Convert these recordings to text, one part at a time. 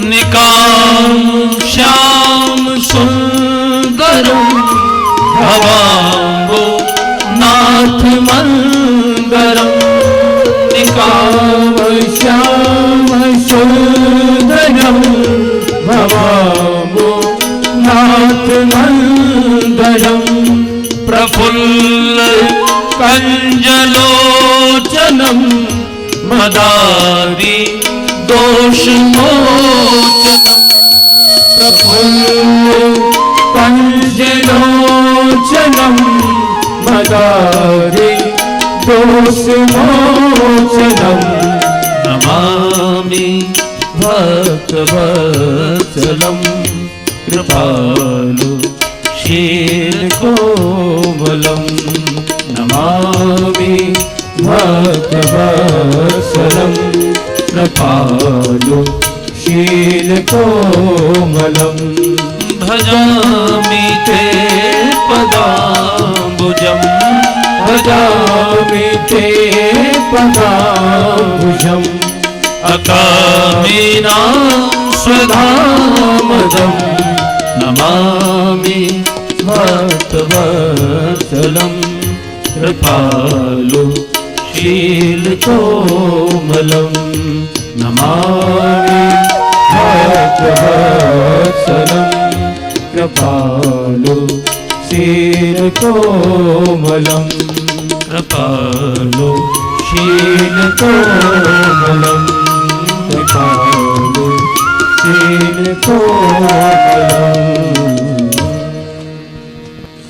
निकाम श्याम सुंदरम भवाम्बो नाथ मंगरम। निकाम श्याम सुंदरम भवाम्बो नाथ मंगरम। प्रफुल्ल कंजलोचनम मदारी दोषमोचनम। प्रफुल्ल कंजलोचनम मदारी दोषमोचनम। नमामि भक्तवत्सलं कृपालु शीलकोमलं। नमामि भक्तवत्सलं कृपालु शीलकोमलं। भजामि ते पदाम्बुजं भजामि ते पदाम्बुजं। अकामिनां स्वधामदं नमामि भक्तवत्सलं कृपालु शीलकोमलं। नमामि भक्तवत्सलं कृपालु शीलकोमलं। कृपालु शीलकोमलं। कृपालु शीलकोमलं।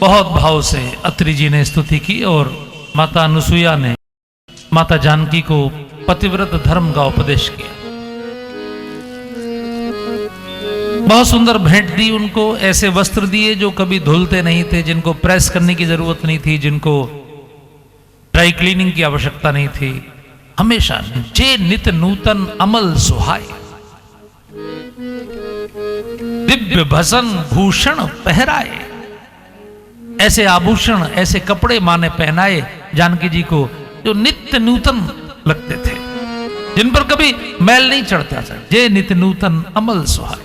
बहुत भाव से अत्रि जी ने स्तुति की और माता अनुसुईया ने माता जानकी को पतिव्रत धर्म का उपदेश किया। बहुत सुंदर भेंट दी उनको, ऐसे वस्त्र दिए जो कभी धुलते नहीं थे, जिनको प्रेस करने की जरूरत नहीं थी, जिनको ड्राई क्लीनिंग की आवश्यकता नहीं थी। हमेशा जे नित नूतन अमल सुहाय। दिव्य भसन भूषण पहराए। ऐसे आभूषण ऐसे कपड़े मां ने पहनाए जानकी जी को जो नित्य नूतन लगते थे, जिन पर कभी मैल नहीं चढ़ता था। जे नित्य नूतन अमल सुहाय।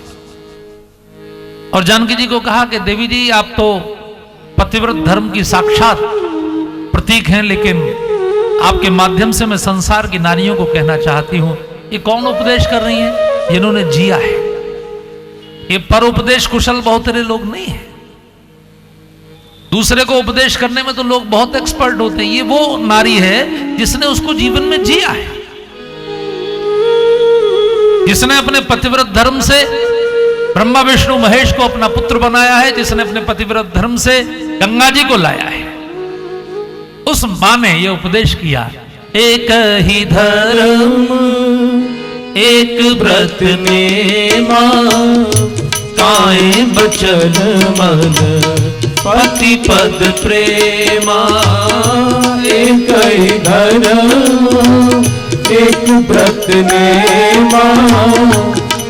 और जानकी जी को कहा कि देवी जी आप तो पतिव्रत धर्म की साक्षात प्रतीक हैं, लेकिन आपके माध्यम से मैं संसार की नारियों को कहना चाहती हूं। ये कौन उपदेश कर रही हैं? जिन्होंने जिया है। ये पर उपदेश कुशल बहुत सारे लोग नहीं है। दूसरे को उपदेश करने में तो लोग बहुत एक्सपर्ट होते हैं। ये वो नारी है जिसने उसको जीवन में जिया है, जिसने अपने पतिव्रत धर्म से ब्रह्मा विष्णु महेश को अपना पुत्र बनाया है, जिसने अपने पतिव्रत धर्म से गंगा जी को लाया है। उस मां ने यह उपदेश किया, एक ही धर्म एक व्रत में मां काए बचन मन पति पद प्रेमा। एक ही धर्म एक व्रत ने मां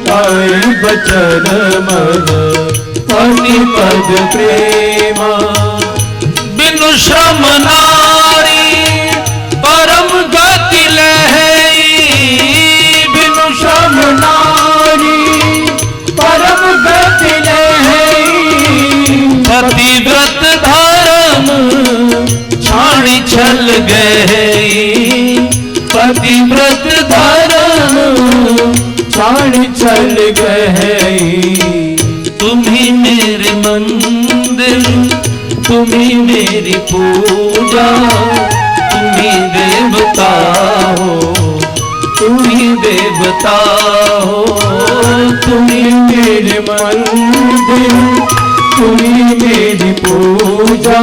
काए बचन मन पति पद प्रेमा। बिनु श्रम नारी परम गति लहई। बिनु श्रम नारी परम गति लहई। पतिव्रत धर्म छाणी छल गई। पतिव्रत धर्म छाणी छल गई। तुम्ही मेरे मंदिर तुम्ही मेरी पूजा। तुम्ही देवता हो तुम्ही देवता हो। तुम्ही मेरे मंदिर तुम्ही मेरी पूजा।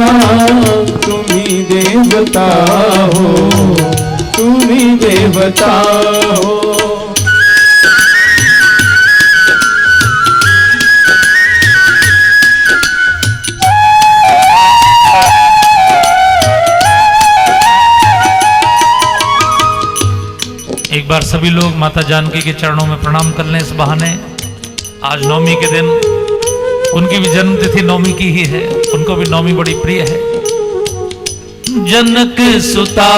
तुम्ही देवता हो तुम्ही देवता हो। एक बार सभी लोग माता जानकी के चरणों में प्रणाम कर लें इस बहाने। आज नवमी के दिन उनकी भी जन्म तिथि नवमी की ही है, उनको भी नवमी बड़ी प्रिय है। जनक सुता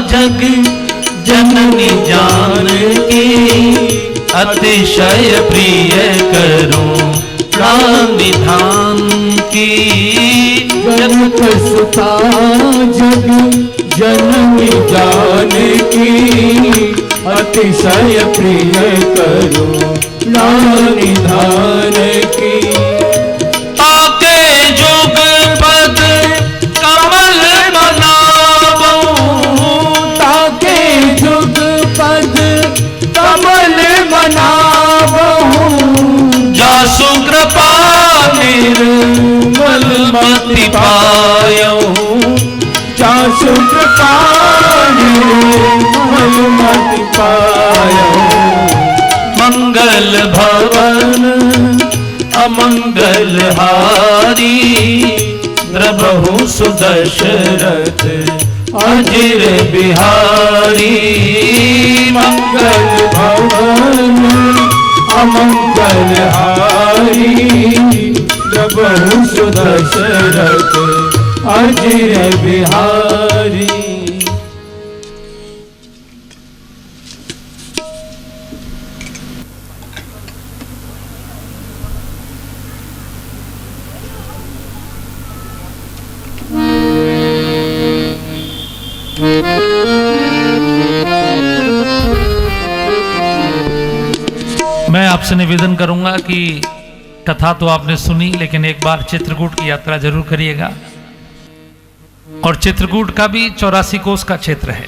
जग जननी जानकी अतिशय प्रिय करूं राम विधान की। जनक सुता जग जननी जानकी अतिशय प्रिय करूं राम विधान की। ताके जुग पद कमल बनावूं ताके जुग पद कमल बनावूं जासु कृपा निर्मल मति पायऊं जासु कृपा निर्मल मति पायऊं। मंगल भवन अमंगल हारी द्रबहु सुदशरथ अजिर बिहारी। मंगल भवन अमंगल हारी द्रबहु सुदशरथ अजिर बिहारी। मैं आपसे निवेदन करूंगा कि कथा तो आपने सुनी, लेकिन एक बार चित्रकूट की यात्रा जरूर करिएगा। और चित्रकूट का भी 84 कोस का क्षेत्र है।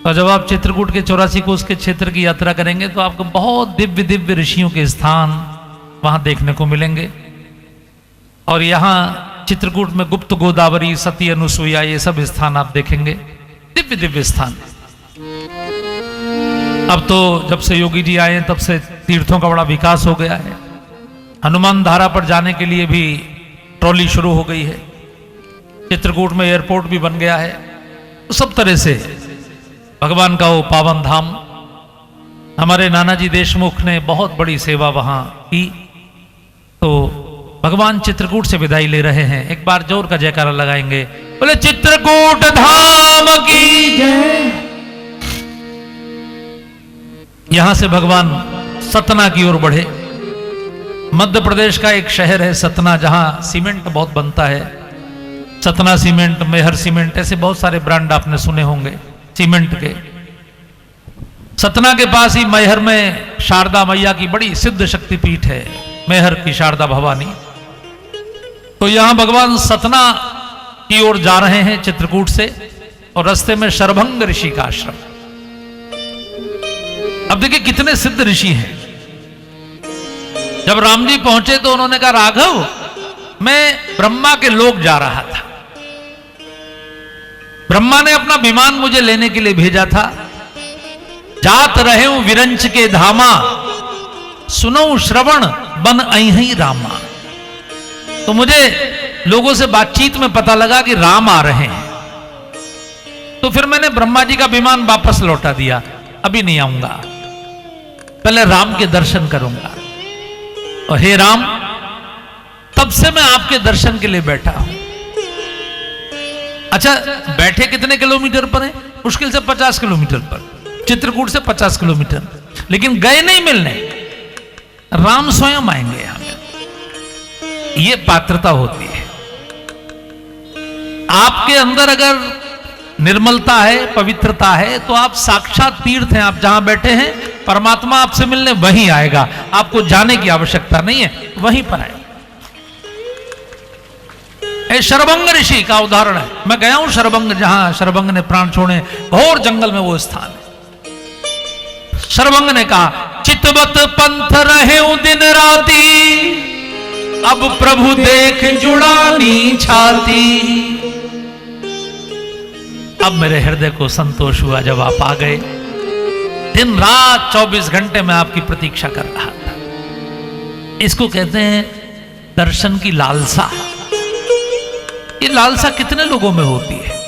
और जब आप चित्रकूट के 84 कोस के क्षेत्र की यात्रा करेंगे तो आपको बहुत दिव्य दिव्य ऋषियों के स्थान वहां देखने को मिलेंगे। और यहाँ चित्रकूट में गुप्त गोदावरी, सती अनुसुईया, ये सब स्थान आप देखेंगे, दिव्य दिव्य स्थान। अब तो जब से योगी जी आए तब से तीर्थों का बड़ा विकास हो गया है। हनुमान धारा पर जाने के लिए भी ट्रॉली शुरू हो गई है। चित्रकूट में एयरपोर्ट भी बन गया है। तो सब तरह से भगवान का वो पावन धाम। हमारे नानाजी देशमुख ने बहुत बड़ी सेवा वहां की। तो भगवान चित्रकूट से विदाई ले रहे हैं। एक बार जोर का जयकारा लगाएंगे, बोले चित्रकूट धाम की जय। यहां से भगवान सतना की ओर बढ़े। मध्य प्रदेश का एक शहर है सतना, जहां सीमेंट बहुत बनता है। सतना सीमेंट, मेहर सीमेंट, ऐसे बहुत सारे ब्रांड आपने सुने होंगे सीमेंट के। सतना के पास ही मैहर में शारदा मैया की बड़ी सिद्ध शक्तिपीठ है, मैहर की शारदा भवानी। तो यहां भगवान सतना की ओर जा रहे हैं चित्रकूट से, और रास्ते में शरभंग ऋषि का आश्रम। अब देखिए कितने सिद्ध ऋषि हैं। जब राम जी पहुंचे तो उन्होंने कहा, राघव मैं ब्रह्मा के लोक जा रहा था। ब्रह्मा ने अपना विमान मुझे लेने के लिए भेजा था। जात रहे हूं विरंच के धामा, सुनो श्रवण बन अहि रामा। तो मुझे लोगों से बातचीत में पता लगा कि राम आ रहे हैं। तो फिर मैंने ब्रह्मा जी का विमान वापस लौटा दिया, अभी नहीं आऊंगा, पहले राम के दर्शन करूंगा। और हे राम, तब से मैं आपके दर्शन के लिए बैठा हूं। अच्छा, बैठे कितने किलोमीटर पर है? मुश्किल से 50 किलोमीटर पर, चित्रकूट से 50 किलोमीटर। लेकिन गए नहीं मिलने, राम स्वयं आएंगे हमें। ये पात्रता होती है। आपके अंदर अगर निर्मलता है, पवित्रता है, तो आप साक्षात तीर्थ हैं। आप जहां बैठे हैं परमात्मा आपसे मिलने वहीं आएगा। आपको जाने की आवश्यकता नहीं है, वहीं पर आएगा। शरभंग ऋषि का उदाहरण है। मैं गया हूं शरभंग, जहां शरभंग ने प्राण छोड़े, घोर जंगल में वो स्थान है। शरभंग ने कहा, चितवत पंथ रहे दिन राती, अब प्रभु देख जुड़ानी छाती। अब मेरे हृदय को संतोष हुआ जब आप आ गए। दिन रात 24 घंटे मैं आपकी प्रतीक्षा कर रहा था। इसको कहते हैं दर्शन की लालसा। ये लालसा कितने लोगों में होती है?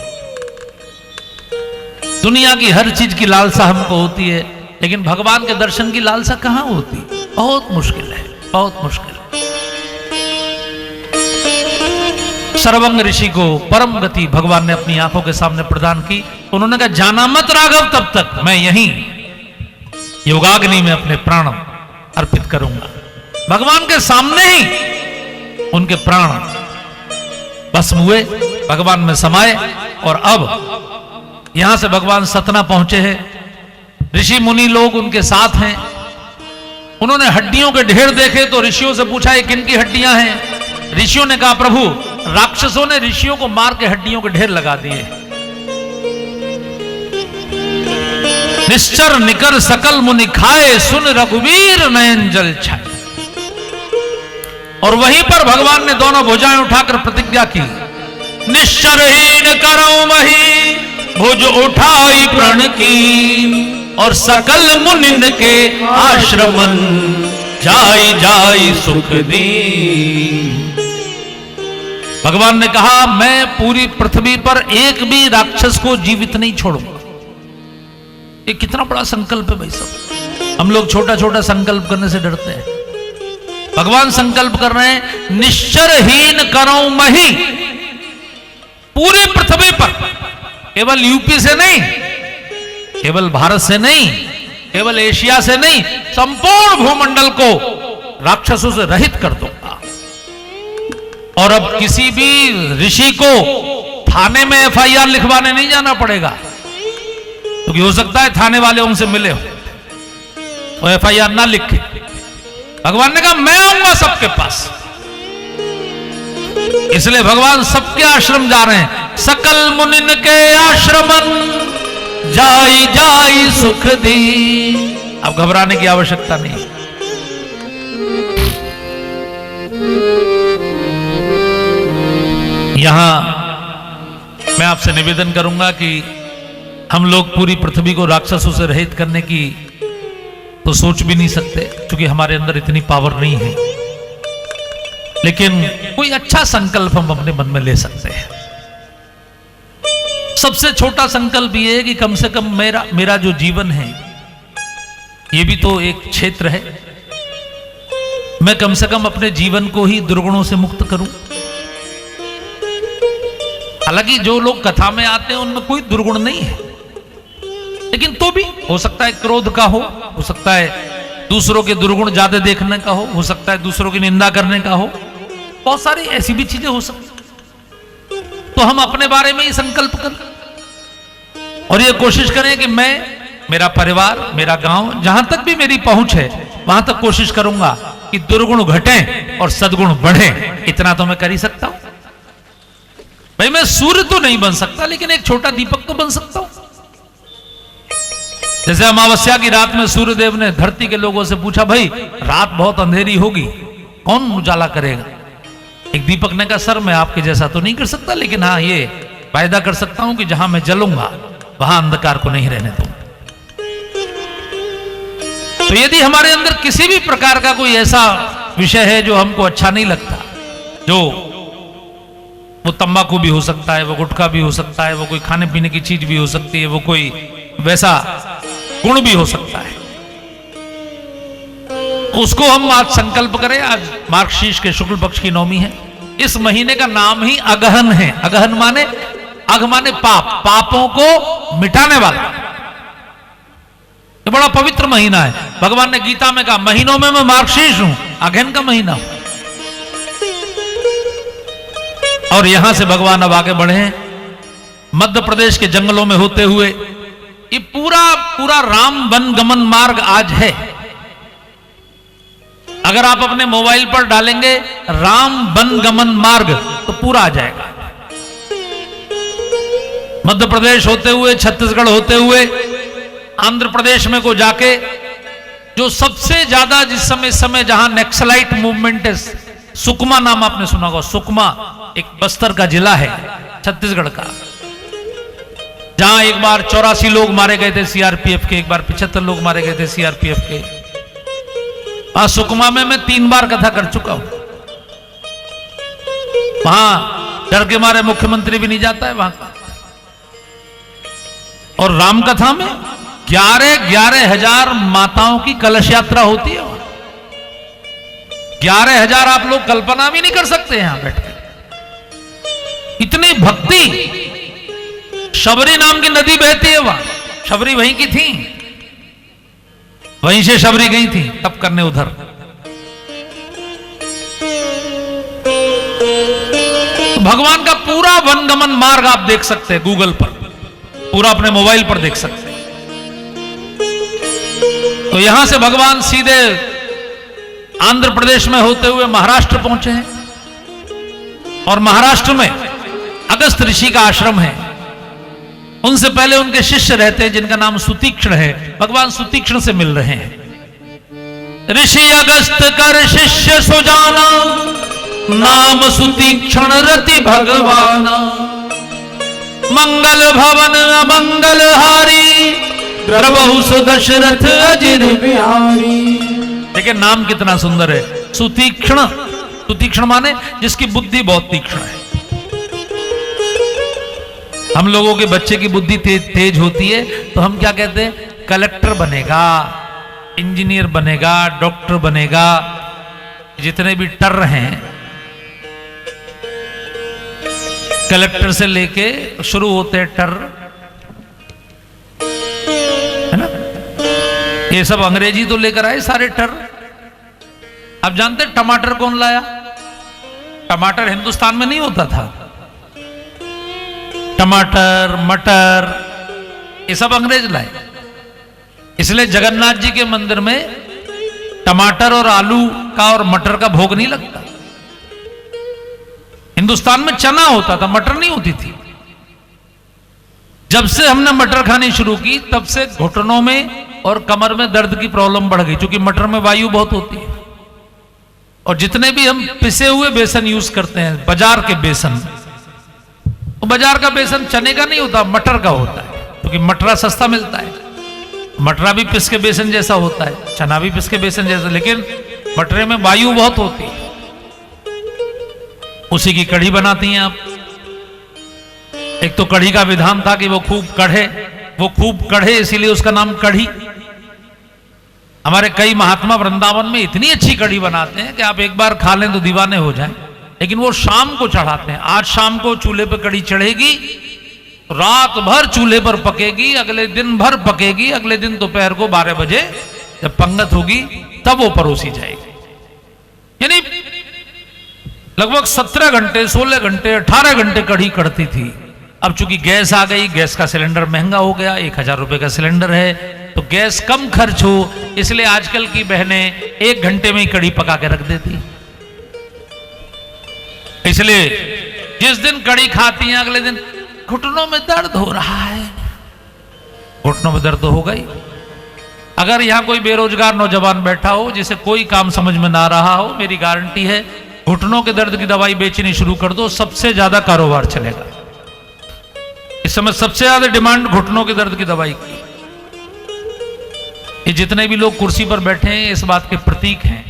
दुनिया की हर चीज की लालसा हमको होती है, लेकिन भगवान के दर्शन की लालसा कहां होती? बहुत मुश्किल है, बहुत मुश्किल। शरभंग ऋषि को परम गति भगवान ने अपनी आंखों के सामने प्रदान की। उन्होंने कहा, जाना मत राघव तब तक, मैं यहीं योगाग्नि में अपने प्राण अर्पित करूंगा। भगवान के सामने ही उनके प्राण भस्म हुए, भगवान में समाये। और अब यहां से भगवान सतना पहुंचे हैं, ऋषि मुनि लोग उनके साथ हैं। उन्होंने हड्डियों के ढेर देखे तो ऋषियों से पूछा ये किन की हड्डियां हैं। ऋषियों ने कहा प्रभु राक्षसों ने ऋषियों को मार के हड्डियों के ढेर लगा दिए। निश्चर निकर सकल मुनि खाए, सुन रघुवीर नयन जल छाए। और वहीं पर भगवान ने दोनों भुजाएं उठाकर प्रतिज्ञा की, निश्चरहीन करो मही भुज उठाई प्रण की, और सकल मुनिन के आश्रमन जाई जाई सुख दी। भगवान ने कहा मैं पूरी पृथ्वी पर एक भी राक्षस को जीवित नहीं छोड़ूंगा। ये कितना बड़ा संकल्प है भाई साहब। हम लोग छोटा छोटा संकल्प करने से डरते हैं। भगवान संकल्प कर रहे हैं, निश्चरहीन करो मही, पूरी पृथ्वी पर, केवल यूपी से नहीं, केवल भारत से नहीं, केवल एशिया से नहीं, संपूर्ण भूमंडल को राक्षसों से रहित कर दूंगा। और अब किसी भी ऋषि को थाने में एफआईआर लिखवाने नहीं जाना पड़ेगा, क्योंकि हो सकता है थाने वाले उनसे मिले हो तो एफआईआर ना लिखे। भगवान ने कहा मैं आऊंगा सबके पास। इसलिए भगवान सबके आश्रम जा रहे हैं। सकल मुनिन के आश्रमन जाई जाई सुख दी। अब घबराने की आवश्यकता नहीं। यहां मैं आपसे निवेदन करूंगा कि हम लोग पूरी पृथ्वी को राक्षसों से रहित करने की तो सोच भी नहीं सकते, क्योंकि हमारे अंदर इतनी पावर नहीं है। लेकिन कोई अच्छा संकल्प हम अपने मन में ले सकते हैं। सबसे छोटा संकल्प यह है कि कम से कम मेरा जो जीवन है, ये भी तो एक क्षेत्र है, मैं कम से कम अपने जीवन को ही दुर्गुणों से मुक्त करूं। हालांकि जो लोग कथा में आते हैं उनमें कोई दुर्गुण नहीं है, लेकिन तो भी हो सकता है क्रोध का हो सकता है दूसरों के दुर्गुण ज्यादा देखने का हो सकता है दूसरों की निंदा करने का हो, बहुत सारी ऐसी भी चीजें हो सकती। तो हम अपने बारे में ही संकल्प करें और ये कोशिश करें कि मैं, मेरा परिवार, मेरा गांव, जहां तक भी मेरी पहुंच है वहां तक कोशिश करूंगा कि दुर्गुण घटें और सद्गुण बढ़े। इतना तो मैं कर ही सकता हूं। भाई मैं सूर्य तो नहीं बन सकता, लेकिन एक छोटा दीपक तो बन सकता हूं। जैसे अमावस्या की रात में सूर्यदेव ने धरती के लोगों से पूछा, भाई रात बहुत अंधेरी होगी, कौन उजाला करेगा? एक दीपक ने कहा, सर मैं आपके जैसा तो नहीं कर सकता, लेकिन हाँ ये वायदा कर सकता हूं कि जहां मैं जलूंगा वहां अंधकार को नहीं रहने दूंगा। तो यदि हमारे अंदर किसी भी प्रकार का कोई ऐसा विषय है जो हमको अच्छा नहीं लगता, जो वो तंबाकू भी हो सकता है, वो गुटखा भी हो सकता है, वो कोई खाने पीने की चीज भी हो सकती है, वो कोई वैसा गुण भी हो सकता है, उसको हम आज संकल्प करें। आज मार्गशीर्ष के शुक्ल पक्ष की नवमी है। इस महीने का नाम ही अगहन है। अगहन माने, अघ माने पाप, पापों को मिटाने वाला। ये बड़ा पवित्र महीना है। भगवान ने गीता में कहा, महीनों में मैं मार्गशीर्ष हूं, अगहन का महीना हूं। और यहां से भगवान अब आगे बढ़े हैं। मध्य प्रदेश के जंगलों में होते हुए ये पूरा राम वन गमन मार्ग आज है। अगर आप अपने मोबाइल पर डालेंगे राम वन गमन मार्ग तो पूरा आ जाएगा। मध्य प्रदेश होते हुए, छत्तीसगढ़ होते हुए, आंध्र प्रदेश में को जाके जो सबसे ज्यादा जिस समय जहां नक्सलाइट मूवमेंट है, सुकमा नाम आपने सुना होगा। सुकमा एक बस्तर का जिला है छत्तीसगढ़ का, जहां एक बार 84 लोग मारे गए थे सीआरपीएफ के, एक बार 75 लोग मारे गए थे सीआरपीएफ के। वहां सुकमा में मैं 3 बार कथा कर चुका हूं। वहां डर के मारे मुख्यमंत्री भी नहीं जाता है वहां का। और राम कथा में 11,000 हजार माताओं की कलश यात्रा होती है। 11,000 आप लोग कल्पना भी नहीं कर सकते यहां बैठकर। इतनी भक्ति। शबरी नाम की नदी बहती है वहां, शबरी वहीं की थी। वहीं से शबरी गई थी तप करने उधर। तो भगवान का पूरा वनगमन मार्ग आप देख सकते हैं गूगल पर, पूरा अपने मोबाइल पर देख सकते हैं। तो यहां से भगवान सीधे आंध्र प्रदेश में होते हुए महाराष्ट्र पहुंचे हैं, और महाराष्ट्र में अगस्त ऋषि का आश्रम है। उनसे पहले उनके शिष्य रहते हैं जिनका नाम सुतीक्ष्ण है। भगवान सुतीक्ष्ण से मिल रहे हैं। ऋषि अगस्त कर शिष्य सुजाना, नाम सुतीक्ष्ण रति भगवाना। मंगल भवन अमंगल हारी, प्रभु सुदशरथ अजिर बिहारी। देखिए नाम कितना सुंदर है, सुतीक्ष्ण। सुतीक्ष्ण माने जिसकी बुद्धि बहुत तीक्ष्ण है। हम लोगों के बच्चे की बुद्धि तेज होती है तो हम क्या कहते हैं, कलेक्टर बनेगा, इंजीनियर बनेगा, डॉक्टर बनेगा। जितने भी टर हैं, कलेक्टर से लेके शुरू होते हैं टर, है ना। ये सब अंग्रेजी तो लेकर आए सारे टर। आप जानते हैं टमाटर कौन लाया? टमाटर हिंदुस्तान में नहीं होता था। टमाटर, मटर, ये सब अंग्रेज लाए। इसलिए जगन्नाथ जी के मंदिर में टमाटर और आलू का और मटर का भोग नहीं लगता। हिंदुस्तान में चना होता था, मटर नहीं होती थी। जब से हमने मटर खानी शुरू की तब से घुटनों में और कमर में दर्द की प्रॉब्लम बढ़ गई, क्योंकि मटर में वायु बहुत होती है। और जितने भी हम पिसे हुए बेसन यूज करते हैं, बाजार के बेसन, तो बाजार का बेसन चने का नहीं होता, मटर का होता है, क्योंकि मटरा सस्ता मिलता है। मटरा भी पिस के बेसन जैसा होता है, चना भी पिस के बेसन जैसा, लेकिन मटरे में वायु बहुत होती है। उसी की कढ़ी बनाती हैं आप। एक तो कढ़ी का विधान था कि वो खूब कढ़े, इसीलिए उसका नाम कढ़ी। हमारे कई महात्मा वृंदावन में इतनी अच्छी कढ़ी बनाते हैं कि आप एक बार खा लें तो दीवाने हो जाएं। लेकिन वो शाम को चढ़ाते हैं। आज शाम को चूल्हे पर कढ़ी चढ़ेगी, रात भर चूल्हे पर पकेगी, अगले दिन भर पकेगी, अगले दिन दोपहर को 12 बजे जब पंगत होगी तब वो परोसी जाएगी। यानी लगभग 17 घंटे, 16 घंटे, 18 घंटे कढ़ी कढ़ती थी। अब चूंकि गैस आ गई, गैस का सिलेंडर महंगा हो गया, 1000 रुपए का सिलेंडर है, तो गैस कम खर्च हो, इसलिए आजकल की बहनें 1 घंटे में ही कढ़ी पका के रख देती। इसलिए जिस दिन कढ़ी खाती हैं अगले दिन घुटनों में दर्द हो रहा है। घुटनों में दर्द हो गई। अगर यहां कोई बेरोजगार नौजवान बैठा हो जिसे कोई काम समझ में ना रहा हो, मेरी गारंटी है घुटनों के दर्द की दवाई बेचनी शुरू कर दो, सबसे ज्यादा कारोबार चलेगा। इस समय सबसे ज्यादा डिमांड घुटनों के दर्द की दवाई की। ये जितने भी लोग कुर्सी पर बैठे हैं इस बात के प्रतीक हैं।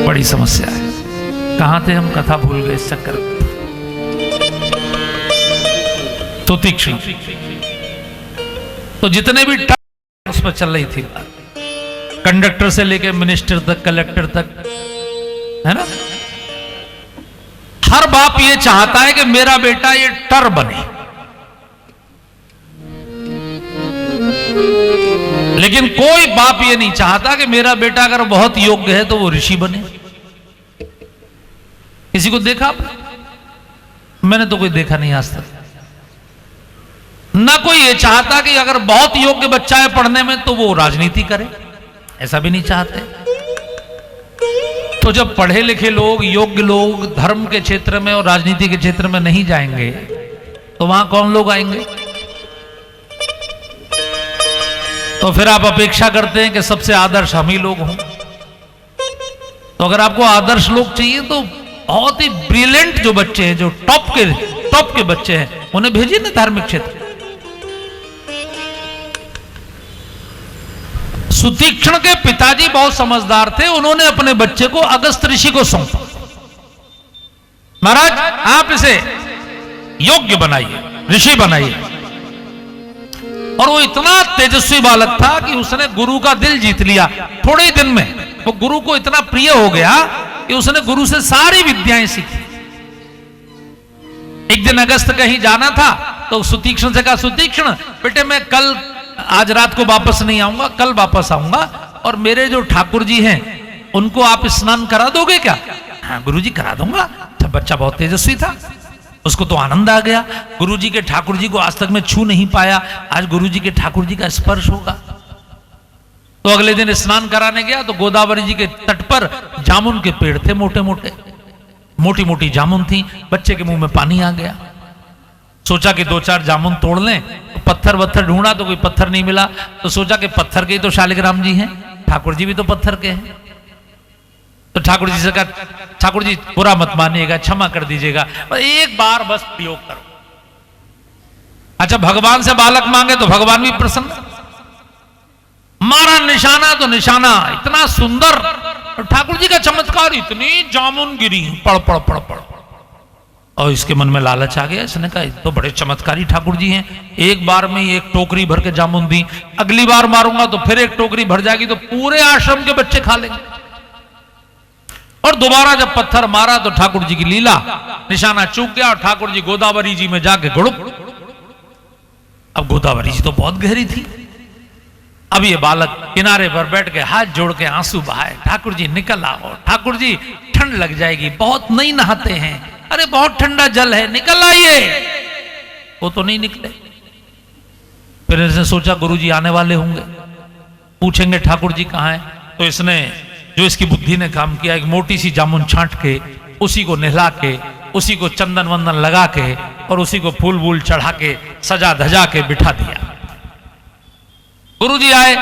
बड़ी समस्या है। कहां थे हम, कथा भूल गए इस चक्कर में। तो तीक्ष्ण, तो जितने भी उस पर चल रही थी बात, कंडक्टर से लेके मिनिस्टर तक, कलेक्टर तक, है ना। हर बाप ये चाहता है कि मेरा बेटा ये टर बने, लेकिन कोई बाप ये नहीं चाहता कि मेरा बेटा अगर बहुत योग्य है तो वो ऋषि बने। किसी को देखा आपने? मैंने तो कोई देखा नहीं आज तक। ना कोई ये चाहता कि अगर बहुत योग्य बच्चा है पढ़ने में तो वो राजनीति करे, ऐसा भी नहीं चाहते। तो जब पढ़े लिखे लोग, योग्य लोग धर्म के क्षेत्र में और राजनीति के क्षेत्र में नहीं जाएंगे तो वहां कौन लोग आएंगे? तो फिर आप अपेक्षा करते हैं कि सबसे आदर्श हम ही लोग हों। तो अगर आपको आदर्श लोग चाहिए तो बहुत ही ब्रिलियंट जो बच्चे हैं, जो टॉप के बच्चे हैं, उन्हें भेजिए ना धार्मिक क्षेत्र। सुतीक्ष्ण के पिताजी बहुत समझदार थे, उन्होंने अपने बच्चे को अगस्त ऋषि को सौंपा। महाराज आप इसे योग्य बनाइए, ऋषि बनाइए। और वो इतना तेजस्वी बालक था कि उसने गुरु का दिल जीत लिया। थोड़े ही दिन में वो गुरु को इतना प्रिय हो गया कि उसने गुरु से सारी विद्याएं सीखी। एक दिन अगस्त कहीं जाना था तो सुतीक्ष्ण से कहा, सुतीक्ष्ण बेटे मैं कल आज रात को वापस नहीं आऊंगा, कल वापस आऊंगा, और मेरे जो ठाकुर जी हैं उनको आप स्नान करा दोगे क्या? हाँ गुरुजी करा दूंगा। तब बच्चा बहुत तेजस्वी था, उसको तो आनंद आ गया। गुरुजी के ठाकुर जी को आज तक मैं छू नहीं पाया, आज गुरुजी के ठाकुर जी का स्पर्श होगा। तो अगले दिन स्नान कराने गया तो गोदावरी जी के तट पर जामुन के पेड़ थे, मोटे मोटे, मोटी मोटी जामुन थी। बच्चे के मुंह में पानी आ गया। सोचा कि 2-4 जामुन तोड़ लें, तो पत्थर वत्थर ढूंढा तो कोई पत्थर नहीं मिला, तो सोचा कि पत्थर के ही तो शालिग्राम जी हैं, ठाकुर जी भी तो पत्थर के हैं। तो ठाकुर जी से कहा, ठाकुर जी बुरा मत मानिएगा, क्षमा कर दीजिएगा, पर एक बार बस प्रयोग करो। अच्छा भगवान से बालक मांगे तो भगवान भी प्रसन्न। मारा निशाना तो निशाना इतना सुंदर, ठाकुर जी का चमत्कार, इतनी जामुन गिरी पड़ पड़ पड़ पड़, और इसके मन में लालच आ गया। इसने कहा तो बड़े चमत्कारी ठाकुर जी हैं, एक बार में ही एक टोकरी भर के जामुन दी, अगली बार मारूंगा तो फिर एक टोकरी भर जाएगी, तो पूरे आश्रम के बच्चे खा लेंगे। और दोबारा जब पत्थर मारा तो ठाकुर जी की लीला, निशाना चूक गया और ठाकुर जी गोदावरी जी में जाके गुड़ुप। अब गोदावरी जी तो बहुत गहरी थी। अब ये बालक किनारे पर बैठ के हाथ जोड़ के आंसू बहाए, ठाकुर जी निकल आओ, ठाकुर जी ठंड लग जाएगी, बहुत नहीं नहाते हैं, अरे बहुत ठंडा जल है, निकल आइए। वो तो नहीं निकले। फिर इसने सोचा गुरुजी आने वाले होंगे, पूछेंगे ठाकुर जी कहाँ हैं। तो इसने, जो इसकी बुद्धि ने काम किया, एक मोटी सी जामुन छांट के उसी को नहला के, उसी को चंदन वंदन लगा के और उसी को फूल वूल चढ़ा के सजा धजा के बिठा दिया। गुरुजी आए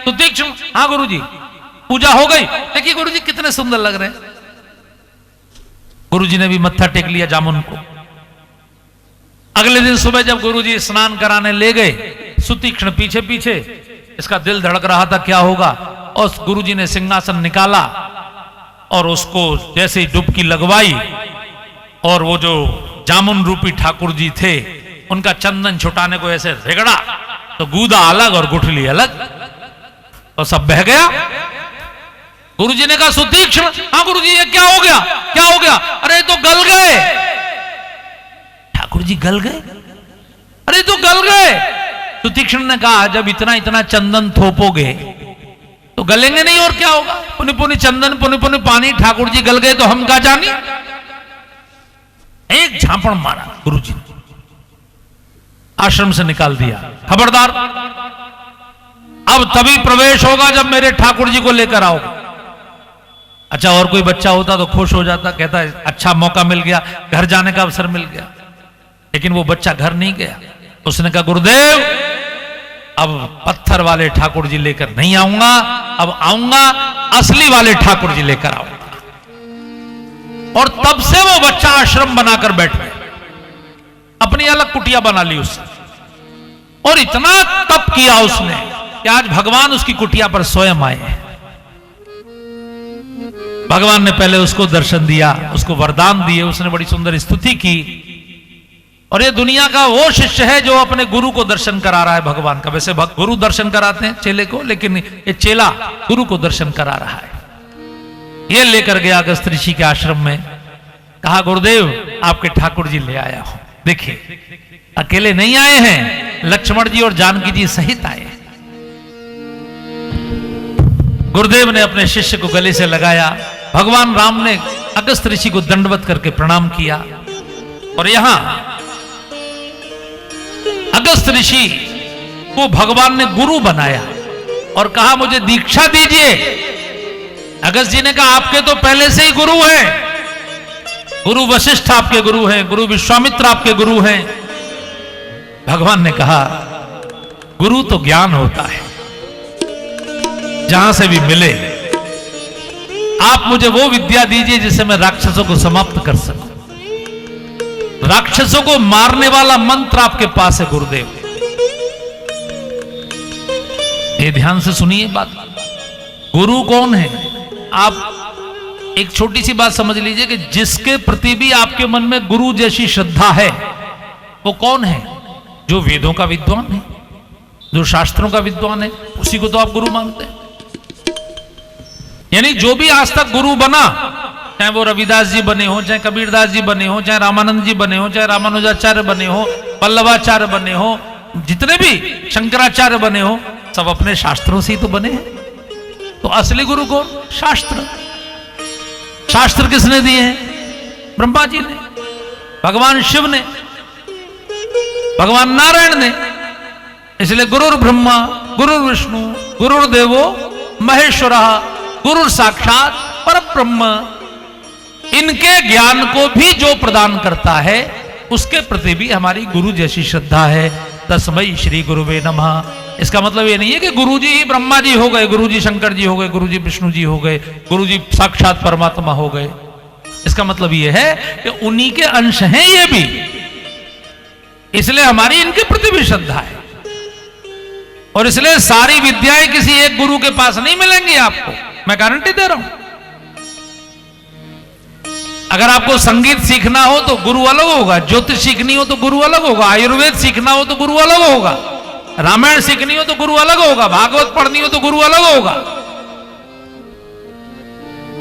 तो तीक्ष्ण, हाँ गुरुजी पूजा हो गई, देखिए गुरुजी कितने सुंदर लग रहे हैं। गुरुजी ने भी मत्था टेक लिया जामुन को। अगले दिन सुबह जब गुरुजी स्नान कराने ले गए, सुतीक्ष्ण पीछे पीछे, इसका दिल धड़क रहा था क्या होगा। और गुरुजी ने सिंहासन निकाला और उसको जैसे ही डुबकी लगवाई, और वो जो जामुन रूपी ठाकुर जी थे उनका चंदन छुटाने को ऐसे रगड़ा, तो गूदा अलग और गुठली अलग, और सब बह गया। गुरुजी ने कहा सुतीक्ष्ण, हाँ गुरुजी ये क्या हो गया, क्या हो गया? अरे तो गल गए। ठाकुर जी गल गए? अरे तो गल गए। सुतीक्ष्ण ने कहा जब इतना इतना चंदन थोपोगे तो गलेंगे नहीं, और क्या होगा? पुनि पुनि चंदन, पुनि पुनि पानी, ठाकुर जी गल गए तो हम क्या जाने। एक झापड़ मारा गुरुजी, आश्रम से निकाल दिया। खबरदार, अब तभी प्रवेश होगा जब मेरे ठाकुर जी को लेकर आओ। अच्छा और कोई बच्चा होता तो खुश हो जाता, कहता है अच्छा मौका मिल गया, घर जाने का अवसर मिल गया। लेकिन वो बच्चा घर नहीं गया। उसने कहा गुरुदेव अब पत्थर वाले ठाकुर जी लेकर नहीं आऊंगा, अब आऊंगा असली वाले ठाकुर जी लेकर आऊंगा। और तब से वो बच्चा आश्रम बनाकर बैठ गया, अपनी अलग कुटिया बना ली उसने, और इतना तप किया उसने कि आज भगवान उसकी कुटिया पर स्वयं आए हैं। भगवान ने पहले उसको दर्शन दिया, उसको वरदान दिए, उसने बड़ी सुंदर स्तुति की। और ये दुनिया का वो शिष्य है जो अपने गुरु को दर्शन करा रहा है भगवान का। वैसे गुरु दर्शन कराते हैं चेले को, लेकिन ये चेला गुरु को दर्शन करा रहा है। ये लेकर गया अगस्त ऋषि के आश्रम में, कहा गुरुदेव आपके ठाकुर जी ले आया हूं। देखिए अकेले नहीं आए हैं, लक्ष्मण जी और जानकी जी सहित आए। गुरुदेव ने अपने शिष्य को गले से लगाया। भगवान राम ने अगस्त ऋषि को दंडवत करके प्रणाम किया। और यहां अगस्त ऋषि को भगवान ने गुरु बनाया और कहा मुझे दीक्षा दीजिए। अगस्त जी ने कहा आपके तो पहले से ही गुरु हैं, गुरु वशिष्ठ आपके गुरु हैं, गुरु विश्वामित्र आपके गुरु हैं। भगवान ने कहा गुरु तो ज्ञान होता है, जहां से भी मिले। आप मुझे वो विद्या दीजिए जिससे मैं राक्षसों को समाप्त कर सकूं। राक्षसों को मारने वाला मंत्र आपके पास है गुरुदेव। ये ध्यान से सुनिए बात। गुरु कौन है? आप एक छोटी सी बात समझ लीजिए कि जिसके प्रति भी आपके मन में गुरु जैसी श्रद्धा है वो कौन है? जो वेदों का विद्वान है, जो शास्त्रों का विद्वान है, उसी को तो आप गुरु मानते हैं। यानी जो भी आज तक गुरु बना, चाहे वो रविदास जी बने हो, चाहे कबीरदास जी बने हो, चाहे रामानंद जी बने हो, चाहे रामानुजाचार्य बने हो, पल्लवाचार्य बने हो, जितने भी शंकराचार्य बने हो, सब अपने शास्त्रों से ही तो बने हैं। तो असली गुरु कौन? शास्त्र। शास्त्र किसने दिए हैं? ब्रह्मा जी ने, भगवान शिव ने, भगवान नारायण ने। इसलिए गुरुर ब्रह्मा गुरुर विष्णु गुरुर्देवो महेश्वरः गुरुर साक्षात परब्रह्म। इनके ज्ञान को भी जो प्रदान करता है उसके प्रति भी हमारी गुरु जैसी श्रद्धा है। तस्मै श्री गुरुवे नमः। इसका मतलब ये नहीं है कि गुरुजी ही ब्रह्मा जी हो गए, गुरुजी शंकर जी हो गए, गुरुजी विष्णु जी हो गए, गुरुजी साक्षात परमात्मा हो गए। इसका मतलब ये है कि उन्हीं के अंश हैं ये भी, इसलिए हमारी इनके प्रति भी श्रद्धा है। और इसलिए सारी विद्याएं किसी एक गुरु के पास नहीं मिलेंगी आपको, मैं गारंटी दे रहा हूं। अगर आपको संगीत सीखना हो तो गुरु अलग होगा, ज्योतिष सीखनी हो तो गुरु अलग होगा, आयुर्वेद सीखना हो तो गुरु अलग होगा, रामायण सीखनी हो तो गुरु अलग होगा, भागवत पढ़नी हो तो गुरु अलग होगा।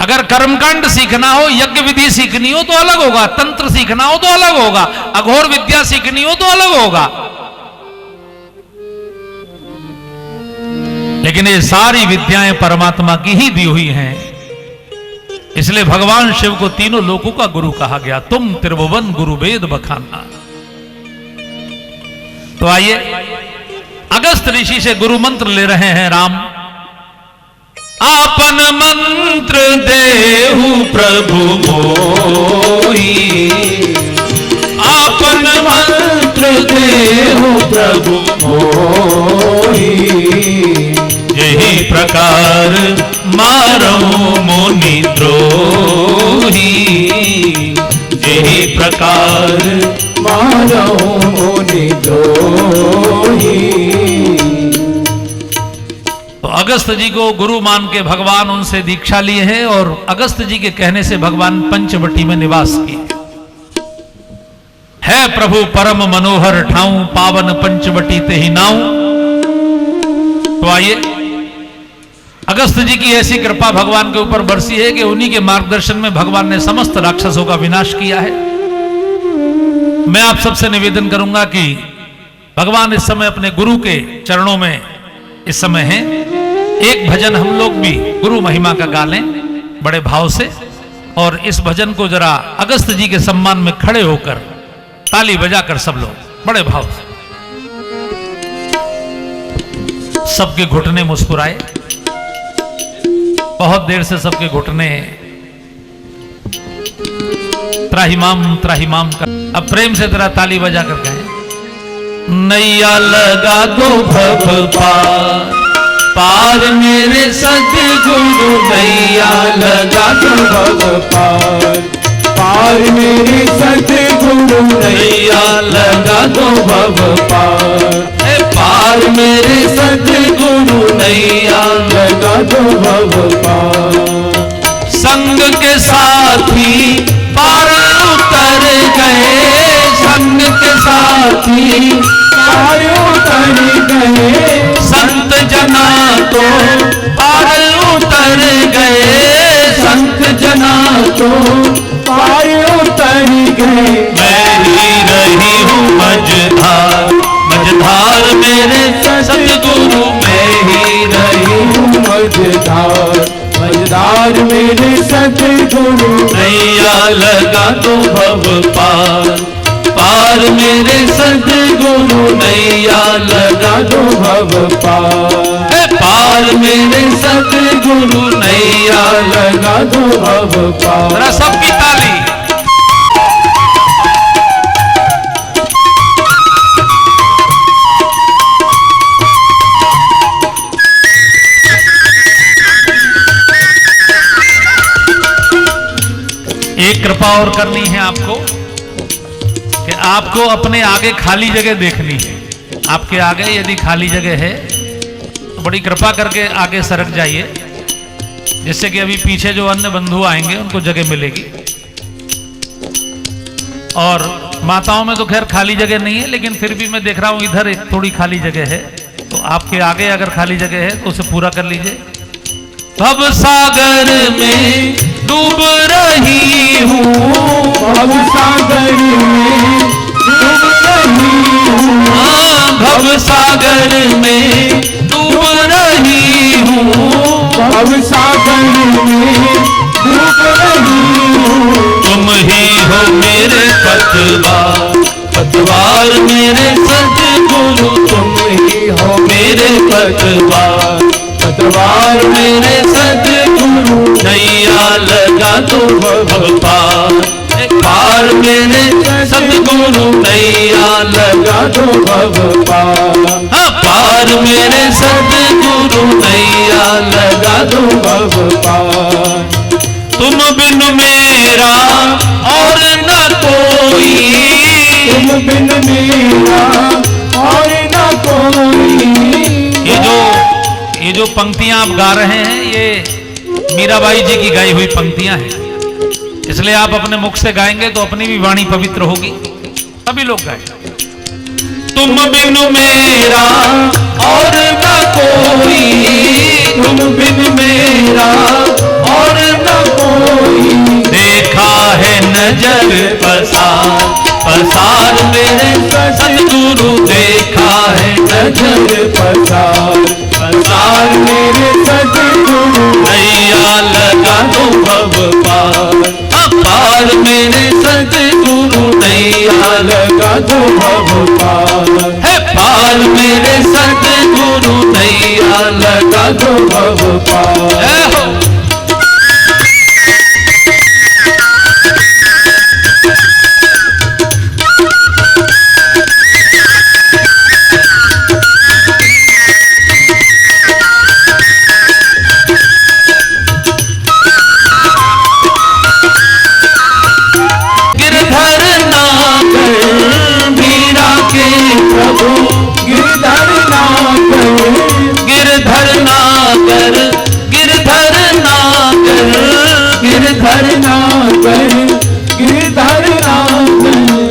अगर कर्मकांड सीखना हो, यज्ञ विधि सीखनी हो तो अलग होगा, तंत्र सीखना हो तो अलग होगा, अघोर विद्या सीखनी हो तो अलग होगा। लेकिन ये सारी विद्याएं परमात्मा की ही दी हुई हैं। इसलिए भगवान शिव को तीनों लोकों का गुरु कहा गया। तुम त्रिभुवन गुरु वेद बखाना। तो आइए अगस्त ऋषि से गुरु मंत्र ले रहे हैं राम। आपन मंत्र देहु प्रभु मोहि, आपन मंत्र देहु प्रभु मोहि, यही प्रकार मारो मुनि द्रोही, यही प्रकार मारो मुनि द्रोही। तो अगस्त जी को गुरु मान के भगवान उनसे दीक्षा लिए हैं और अगस्त जी के कहने से भगवान पंचवटी में निवास किए। है प्रभु परम मनोहर ठाऊं, पावन पंचवटी ते ही नाऊं। तो आइए अगस्त जी की ऐसी कृपा भगवान के ऊपर बरसी है कि उन्हीं के मार्गदर्शन में भगवान ने समस्त राक्षसों का विनाश किया है। मैं आप सबसे निवेदन करूंगा कि भगवान इस समय अपने गुरु के चरणों में इस समय हैं। एक भजन हम लोग भी गुरु महिमा का गा लें बड़े भाव से, और इस भजन को जरा अगस्त जी के सम्मान में खड़े होकर ताली बजाकर सब लोग बड़े भाव से, सबके घुटने मुस्कुराए। बहुत देर से सबके घुटने त्राहिमाम कर। अब प्रेम से जरा ताली बजा कर कहें। नैया लगा दो भव पार, पार मेरे सद्गुरु। नैया लगा दो भव पार, पार मेरे सद्गुरु। नैया लगा दो भव पार, पार मेरे सद्गुरु। नैया लगा दो भव पार। संग के साथी पार उतर गए, संग के साथी पार उतर गए। संत जना तो पार उतर गए, संत जना तो पार उतर गए। मैं ही रही हूँ मझधार, मझधार मेरे सतगुरु। मैं ही रही हूँ मझधार, मझधार मेरे सतगुरु। नैया लगा दो भव पार, पार मेरे सतगुरु। नैया लगा दो भव पार, पार मेरे सतगुरु। नैया लगा दो भव पार। सबकी ताली। एक कृपा और करनी है आपको कि आपको अपने आगे खाली जगह देखनी है। आपके आगे यदि खाली जगह है तो बड़ी कृपा करके आगे सरक जाइए, जिससे कि अभी पीछे जो अन्य बंधु आएंगे उनको जगह मिलेगी। और माताओं में तो खैर खाली जगह नहीं है, लेकिन फिर भी मैं देख रहा हूं इधर एक थोड़ी खाली जगह है, तो आपके आगे अगर खाली जगह है तो उसे पूरा कर लीजिए। भव सागर में डूब रही हूँ, भव सागर में डूब रही हूँ, भव सागर में डूब रही हूँ, भव सागर में डूब रही हूँ। तुम ही हो मेरे पतवार, पतवार मेरे सद्गुरु, तुम ही हो मेरे पतवार, पतवार मेरे सद्गुरु, नैया लगा दो भव पार, पार मेरे सद्गुरु, नैया लगा दो भव पार, हाँ, पार मेरे सद्गुरु, नैया लगा दो भव पार। तुम बिन मेरा और न कोई, तुम बिन मेरा और न कोई। ये जो पंक्तियां आप गा रहे हैं ये मीराबाई जी की गाई हुई पंक्तियां हैं, इसलिए आप अपने मुख से गाएंगे तो अपनी भी वाणी पवित्र होगी। सभी लोग गाएं। तुम बिन मेरा और न कोई, तुम बिन मेरा और न कोई। देखा है नजर पसार, पसार मेरे सद्गुरु, देखा है नजर पसार, पसार मेरे सद्गुरु, नैया लगा दो भव पार, पार मेरे सद्गुरु, नैया लगा दो भव पार, है पार मेरे सद्गुरु, नैया लगा दो भव पार।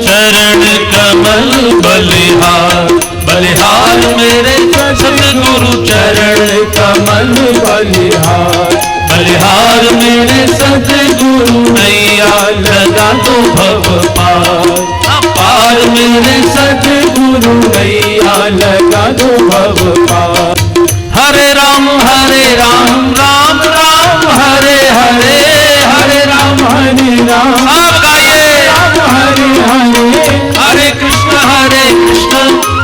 चरण कमल बलिहार, बलिहार मेरे सद्गुरु, चरण कमल बलिहार, बलिहार मेरे सद्गुरु, नैया लगा दो भव पार, पार मेरे सद्गुरु, नैया लगा दो भव पार। हरे राम राम राम हरे हरे, हरे राम राम आप गाइए। राम हरे हरे, हरे कृष्ण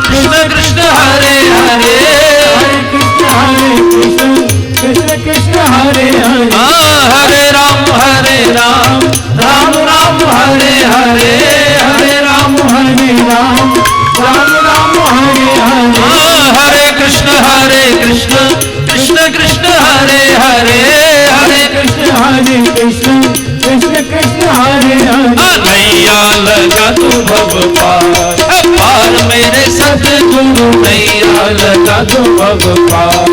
कृष्ण कृष्ण हरे हरे, हरे कृष्ण कृष्ण कृष्ण हरे हरे। हरे राम राम राम हरे हरे, हरे राम राम राम हरे हरे। हरे कृष्ण कृष्ण कृष्ण हरे हरे, हरे कृष्ण कृष्ण कृष्ण हरे हरे। नैया लगा तू भव पार, पार मेरे सद्गुरु, नैया लगा दो भव पार,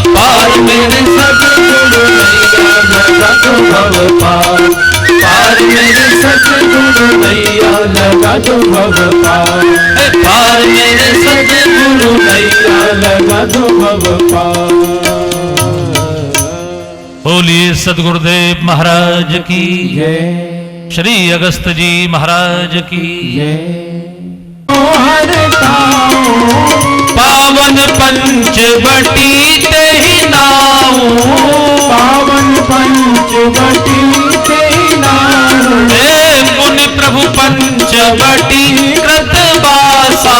पार मेरे सद्गुरु, नैया लगा दो भव पार, पार मेरे सद्गुरु, नैया लगा दो भव पार, पार मेरे सद्गुरु, नैया लगा दो भव पार। बोलिए सद्गुरुदेव महाराज की जय, श्री अगस्त जी महाराज की जय। पावन पंचवटी तेहि नाऊ, पावन पंचवटी तेहि नाऊ, मुनि प्रभु पंचवटी कृतवासा,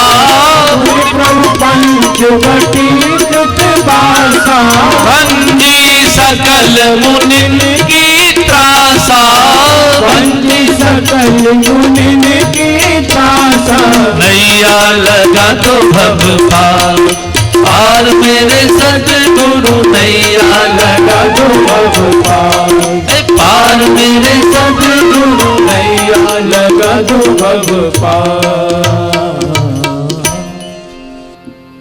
प्रभु पंचवटी कृतवासा, भंजी सकल मुनिन की त्रासा, भंजी सकल मुनिन की त्रासा। नैया लगा दो भव पार, पार मेरे सद्गुरु, नैया लगा दो भव पार, पार मेरे सद्गुरु, नैया लगा दो भव पार।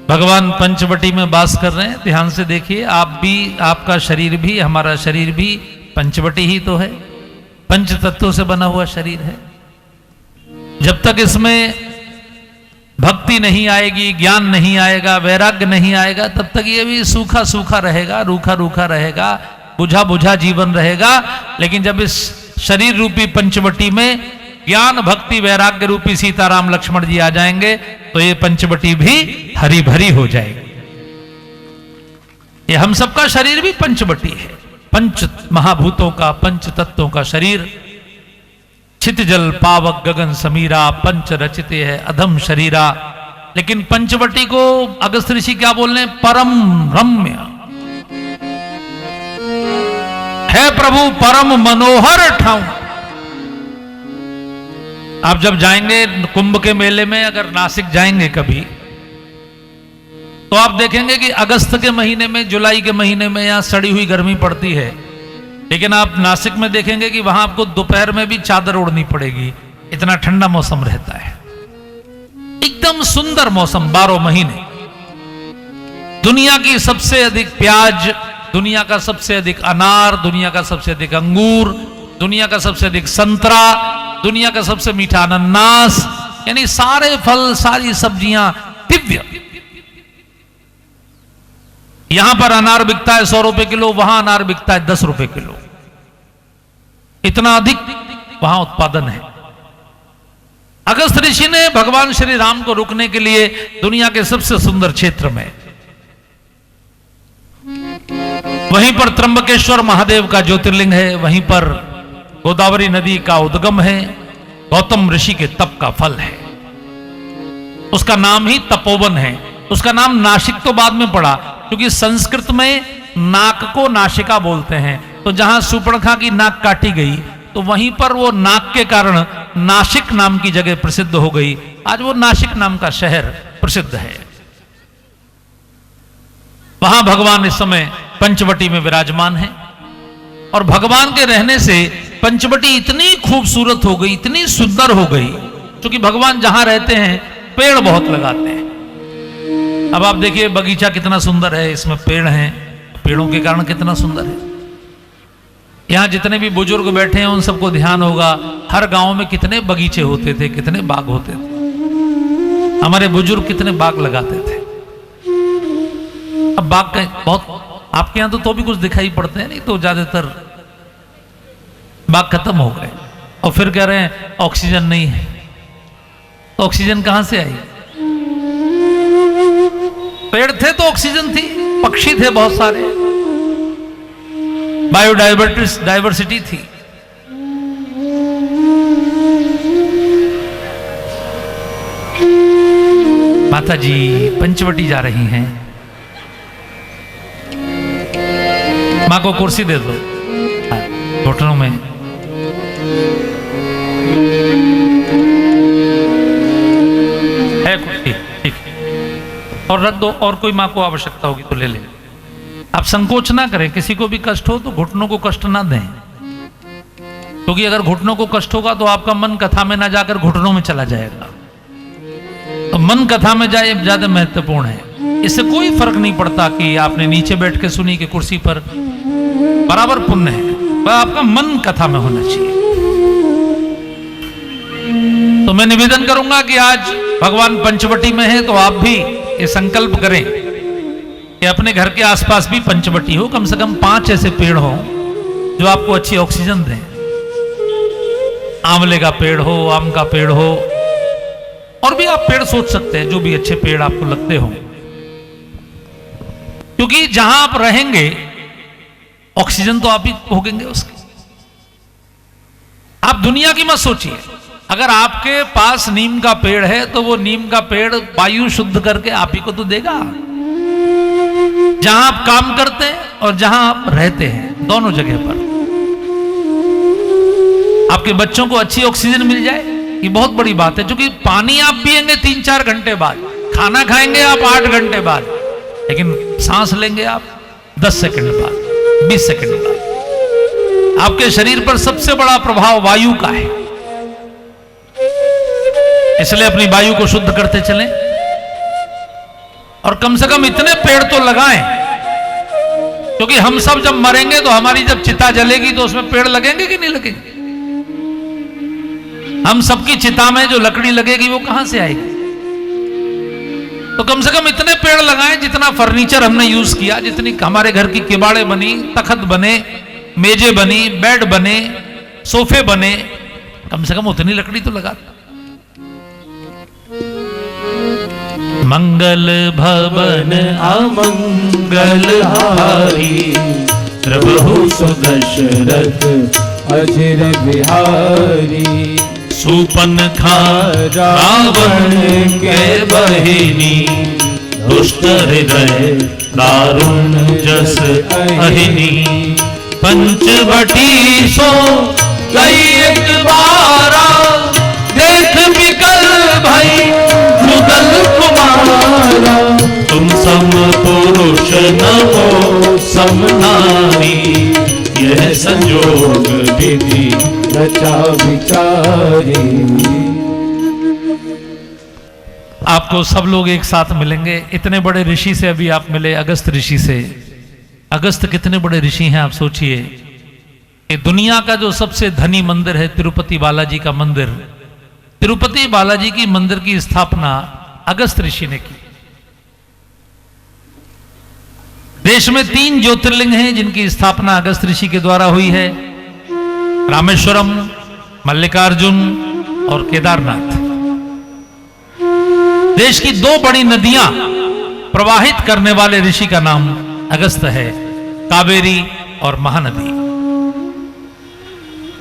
भगवान पंचवटी में वास कर रहे हैं। ध्यान से देखिए, आप भी, आपका शरीर भी, हमारा शरीर भी पंचवटी ही तो है, पंच तत्वों से बना हुआ शरीर है। जब तक इसमें भक्ति नहीं आएगी, ज्ञान नहीं आएगा, वैराग्य नहीं आएगा, तब तक ये भी सूखा सूखा रहेगा, रूखा रूखा रहेगा, बुझा बुझा जीवन रहेगा। लेकिन जब इस शरीर रूपी पंचवटी में ज्ञान भक्ति वैराग्य रूपी सीताराम लक्ष्मण जी आ जाएंगे तो ये पंचवटी भी हरी भरी हो जाएगी। ये हम सबका शरीर भी पंचवटी है, पंच महाभूतों का, पंच तत्वों का शरीर। छित जल पावक गगन समीरा, पंच रचिते है अधम शरीरा। लेकिन पंचवटी को अगस्त्य ऋषि क्या बोल रहे हैं? परम रम्य है प्रभु, परम मनोहर ठाऊं। आप जब जाएंगे कुंभ के मेले में, अगर नासिक जाएंगे कभी, तो आप देखेंगे कि अगस्त के महीने में, जुलाई के महीने में यहां सड़ी हुई गर्मी पड़ती है, लेकिन आप नासिक में देखेंगे कि वहां आपको दोपहर में भी चादर ओढ़नी पड़ेगी, इतना ठंडा मौसम रहता है। एकदम सुंदर मौसम 12 महीने। दुनिया की सबसे अधिक प्याज, दुनिया का सबसे अधिक अनार, दुनिया का सबसे अधिक अंगूर, दुनिया का सबसे अधिक संतरा, दुनिया का सबसे मीठा अनानास, यानी सारे फल, सारी सब्जियां दिव्य। यहां पर अनार बिकता है 100 रुपए किलो, वहां अनार बिकता है 10 रुपए किलो। इतना अधिक वहां उत्पादन है। अगस्त ऋषि ने भगवान श्री राम को रुकने के लिए दुनिया के सबसे सुंदर क्षेत्र में, वहीं पर त्र्यंबकेश्वर महादेव का ज्योतिर्लिंग है, वहीं पर गोदावरी नदी का उद्गम है, गौतम ऋषि के तप का फल है। उसका नाम ही तपोवन है। उसका नाम नासिक तो बाद में पड़ा, क्योंकि संस्कृत में नाक को नासिका बोलते हैं। तो जहां सूर्पणखा की नाक काटी गई, तो वहीं पर वो नाक के कारण नासिक नाम की जगह प्रसिद्ध हो गई। आज वो नासिक नाम का शहर प्रसिद्ध है। वहां भगवान इस समय पंचवटी में विराजमान है, और भगवान के रहने से पंचवटी इतनी खूबसूरत हो गई, इतनी सुंदर हो गई, क्योंकि भगवान जहां रहते हैं पेड़ बहुत लगाते हैं। अब आप देखिए बगीचा कितना सुंदर है, इसमें पेड़ हैं, पेड़ों के कारण कितना सुंदर है। यहां जितने भी बुजुर्ग बैठे हैं उन सबको ध्यान होगा, हर गांव में कितने बगीचे होते थे, कितने बाग होते थे। हमारे बुजुर्ग कितने बाग लगाते थे। अब बाग का बहुत, आपके यहां तो भी कुछ दिखाई पड़ते हैं, नहीं तो ज्यादातर बाग खत्म हो गए, और फिर कह रहे हैं ऑक्सीजन नहीं है। तो ऑक्सीजन कहां से आई? पेड़ थे तो ऑक्सीजन थी, पक्षी थे बहुत सारे, बायोडाइवर्सिटी थी। माता जी पंचवटी जा रही हैं, मां को कुर्सी दे दो घुटनों में। है कुर्सी, ठीक, और रख दो, और कोई मां को आवश्यकता होगी तो ले ले। आप संकोच ना करें, किसी को भी कष्ट हो तो घुटनों को कष्ट ना दें, क्योंकि अगर घुटनों को कष्ट होगा तो आपका मन कथा में ना जाकर घुटनों में चला जाएगा। तो मन कथा में जाए ज्यादा महत्वपूर्ण है। इससे कोई फर्क नहीं पड़ता कि आपने नीचे बैठ के सुनी कि कुर्सी पर, बराबर पुण्य है, पर आपका मन कथा में होना चाहिए। तो मैं निवेदन करूंगा कि आज भगवान पंचवटी में है, तो आप भी ये संकल्प करें कि अपने घर के आसपास भी पंचवटी हो, कम से कम 5 ऐसे पेड़ हो जो आपको अच्छी ऑक्सीजन दें। आंवले का पेड़ हो, आम का पेड़ हो, और भी आप पेड़ सोच सकते हैं जो भी अच्छे पेड़ आपको लगते हो, क्योंकि जहां आप रहेंगे ऑक्सीजन तो आप ही भोगेंगे उसकी। आप दुनिया की मत सोचिए। अगर आपके पास नीम का पेड़ है तो वो नीम का पेड़ वायु शुद्ध करके आप ही को तो देगा। जहां आप काम करते हैं और जहां आप रहते हैं, दोनों जगह पर आपके बच्चों को अच्छी ऑक्सीजन मिल जाए, ये बहुत बड़ी बात है। क्योंकि पानी आप पिएंगे 3-4 घंटे बाद, खाना खाएंगे आप 8 घंटे बाद, लेकिन सांस लेंगे आप 10 सेकंड बाद, 20 सेकंड बाद। आपके शरीर पर सबसे बड़ा प्रभाव वायु का है, इसलिए अपनी वायु को शुद्ध करते चलें, और कम से कम इतने पेड़ तो लगाएं, क्योंकि हम सब जब मरेंगे तो हमारी जब चिता जलेगी तो उसमें पेड़ लगेंगे कि नहीं लगेंगे? हम सबकी चिता में जो लकड़ी लगेगी वो कहां से आएगी? तो कम से कम इतने पेड़ लगाएं जितना फर्नीचर हमने यूज किया, जितनी हमारे घर की किबाड़े बनी, तखत बने, मेजे बनी, बेड बने, सोफे बने, कम से कम उतनी लकड़ी तो लगाता। मंगल भवन अमंगल हारी, प्रभु सुदशरथ अजिर बिहारी। सूपनखा रावण के बहिनी, दुष्ट हृदय दारुण जस अहिनी। पंचवटी सो गई एक बारा, देख बिकल भई जुगल कुमारा। तुम सम पुरुष न हो सम नारी, यह संयोग विधि रचा विचारी। आपको सब लोग एक साथ मिलेंगे। इतने बड़े ऋषि से अभी आप मिले, अगस्त ऋषि से। अगस्त कितने बड़े ऋषि हैं आप सोचिए। ये दुनिया का जो सबसे धनी मंदिर है तिरुपति बालाजी का मंदिर, तिरुपति बालाजी की मंदिर की स्थापना अगस्त ऋषि ने की। देश में 3 ज्योतिर्लिंग हैं जिनकी स्थापना अगस्त ऋषि के द्वारा हुई है, रामेश्वरम, मल्लिकार्जुन और केदारनाथ। देश की 2 बड़ी नदियां प्रवाहित करने वाले ऋषि का नाम अगस्त है, कावेरी और महानदी।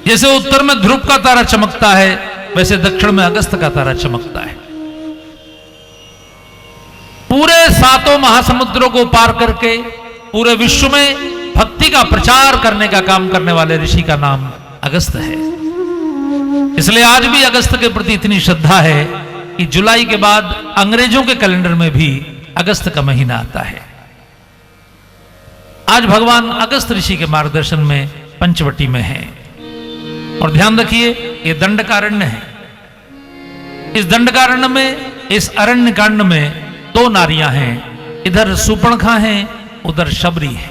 जैसे उत्तर में ध्रुव का तारा चमकता है, वैसे दक्षिण में अगस्त का तारा चमकता है। पूरे 7 महासमुद्रों को पार करके पूरे विश्व में भक्ति का प्रचार करने का काम करने वाले ऋषि का नाम अगस्त है। इसलिए आज भी अगस्त के प्रति इतनी श्रद्धा है कि जुलाई के बाद अंग्रेजों के कैलेंडर में भी अगस्त का महीना आता है। आज भगवान अगस्त ऋषि के मार्गदर्शन में पंचवटी में है। और ध्यान रखिए, ये दंडकारण्य है। इस दंडकारण्य में, इस अरण्य कांड में 2 नारियां हैं। इधर सूर्पणखा है, उधर शबरी है।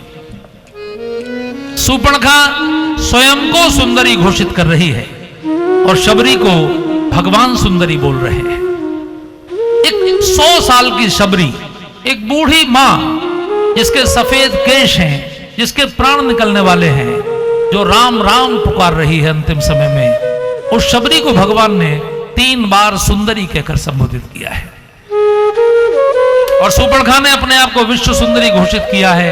सूर्पणखा स्वयं को सुंदरी घोषित कर रही है और शबरी को भगवान सुंदरी बोल रहे हैं। एक 100 साल की शबरी, एक बूढ़ी मां जिसके सफेद केश हैं, जिसके प्राण निकलने वाले हैं, जो राम राम पुकार रही है अंतिम समय में, उस शबरी को भगवान ने 3 बार सुंदरी कहकर संबोधित किया है। और सूर्पणखा ने अपने आप को विश्व सुंदरी घोषित किया है,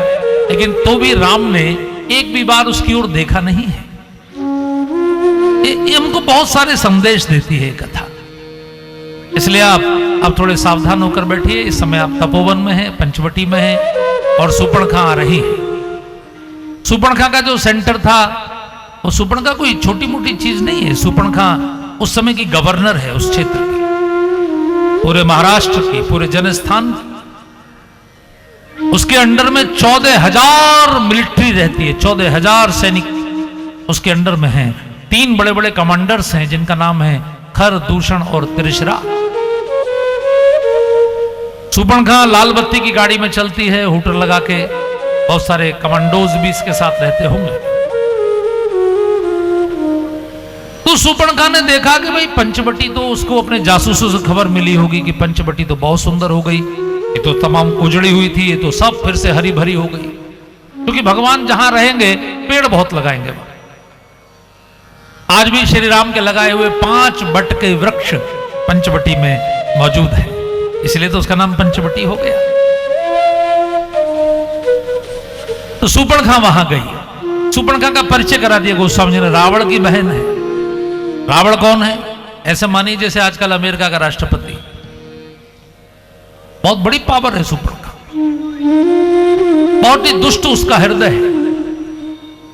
लेकिन तो भी राम ने एक भी बार उसकी ओर देखा नहीं है। ये हमको बहुत सारे संदेश देती है कथा। इसलिए आप थोड़े सावधान होकर बैठिए। इस समय आप तपोवन में हैं, पंचवटी में हैं और सूर्पणखा आ रही है। सूर्पणखा का जो सेंटर था, वो सूर्पणखा कोई छोटी मोटी चीज नहीं है। सूर्पणखा उस समय की गवर्नर है उस क्षेत्र की, पूरे महाराष्ट्र की, पूरे जनस्थान की। उसके अंडर में 14,000 मिलिट्री रहती है, 14,000 सैनिक उसके अंडर में हैं। 3 बड़े बड़े कमांडर्स हैं जिनका नाम है खर, दूषण और त्रिशरा। सूर्पणखा लाल बत्ती की गाड़ी में चलती है, हूटर लगा के। बहुत सारे कमांडोज भी इसके साथ रहते होंगे। तो सूर्पणखा ने देखा कि भाई पंचवटी, तो उसको अपने जासूसों से खबर मिली होगी कि पंचवटी तो बहुत सुंदर हो गई, ये तो तमाम उजड़ी हुई थी, ये तो सब फिर से हरी भरी हो गई। क्योंकि भगवान जहां रहेंगे पेड़ बहुत लगाएंगे। आज भी श्री राम के लगाए हुए 5 बट के वृक्ष पंचवटी में मौजूद है, इसलिए तो उसका नाम पंचवटी हो गया। तो सूर्पणखा वहां गई। सूर्पणखा का परिचय करा दिया गोस्वामी जी ने। रावण की बहन है। रावण कौन है? ऐसे मानिए जैसे आजकल अमेरिका का राष्ट्रपति। बहुत बड़ी पावर है सूर्पणखा, बहुत ही दुष्ट उसका हृदय है।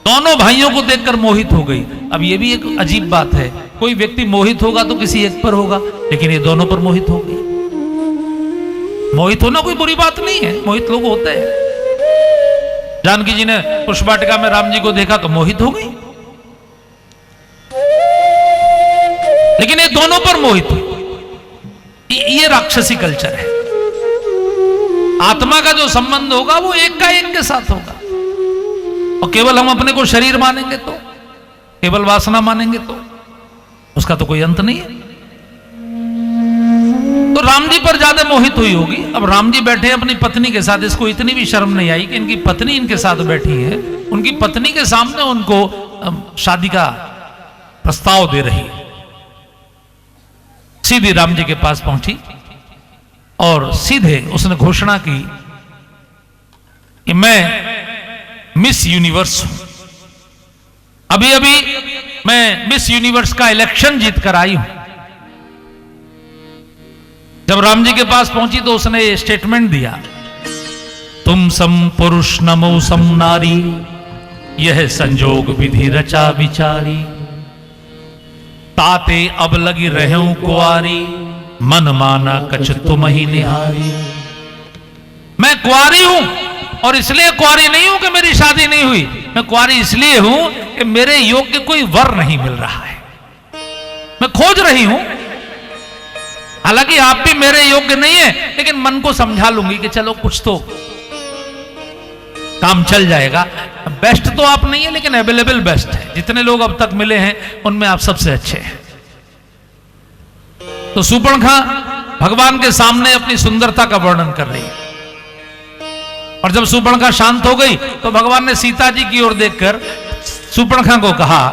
दोनों भाइयों को देखकर मोहित हो गई। अब यह भी एक अजीब बात है, कोई व्यक्ति मोहित होगा तो किसी एक पर होगा, लेकिन ये दोनों पर मोहित हो गई। मोहित होना कोई बुरी बात नहीं है, मोहित लोग होते हैं। जानकी जी ने पुष्पवाटिका में राम जी को देखा तो मोहित हो गई, लेकिन ये दोनों पर मोहित हुई। ये राक्षसी कल्चर है। आत्मा का जो संबंध होगा वो एक का एक के साथ होगा। और केवल हम अपने को शरीर मानेंगे तो, केवल वासना मानेंगे तो उसका तो कोई अंत नहीं है। तो राम जी पर ज्यादा मोहित हुई होगी। अब राम जी बैठे अपनी पत्नी के साथ, इसको इतनी भी शर्म नहीं आई कि इनकी पत्नी इनके साथ बैठी है। उनकी पत्नी के सामने उनको शादी का प्रस्ताव दे रही है। सीधी राम जी के पास पहुंची और सीधे उसने घोषणा की कि मैं मिस यूनिवर्स हूं। अभी अभी मैं मिस यूनिवर्स का इलेक्शन जीत कर आई हूं। जब राम जी के पास पहुंची तो उसने ये स्टेटमेंट दिया, तुम सम पुरुष नमो सम नारी, यह संजोग विधि रचा विचारी, ताते अब लगी रहूं कुआरी, मन माना कछ तुम ही निहारी। मैं कुआरी हूं और इसलिए कुआरी नहीं हूं कि मेरी शादी नहीं हुई, मैं कुआरी इसलिए हूं कि मेरे योग्य कोई वर नहीं मिल रहा है। मैं खोज रही हूं, हालांकि आप भी मेरे योग्य नहीं है, लेकिन मन को समझा लूंगी कि चलो कुछ तो काम चल जाएगा। बेस्ट तो आप नहीं है, लेकिन अवेलेबल बेस्ट है। जितने लोग अब तक मिले हैं उनमें आप सबसे अच्छे हैं। तो शूर्पणखा भगवान के सामने अपनी सुंदरता का वर्णन कर रही है। और जब शूर्पणखा शांत हो गई तो भगवान ने सीता जी की ओर देखकर शूर्पणखा को कहा,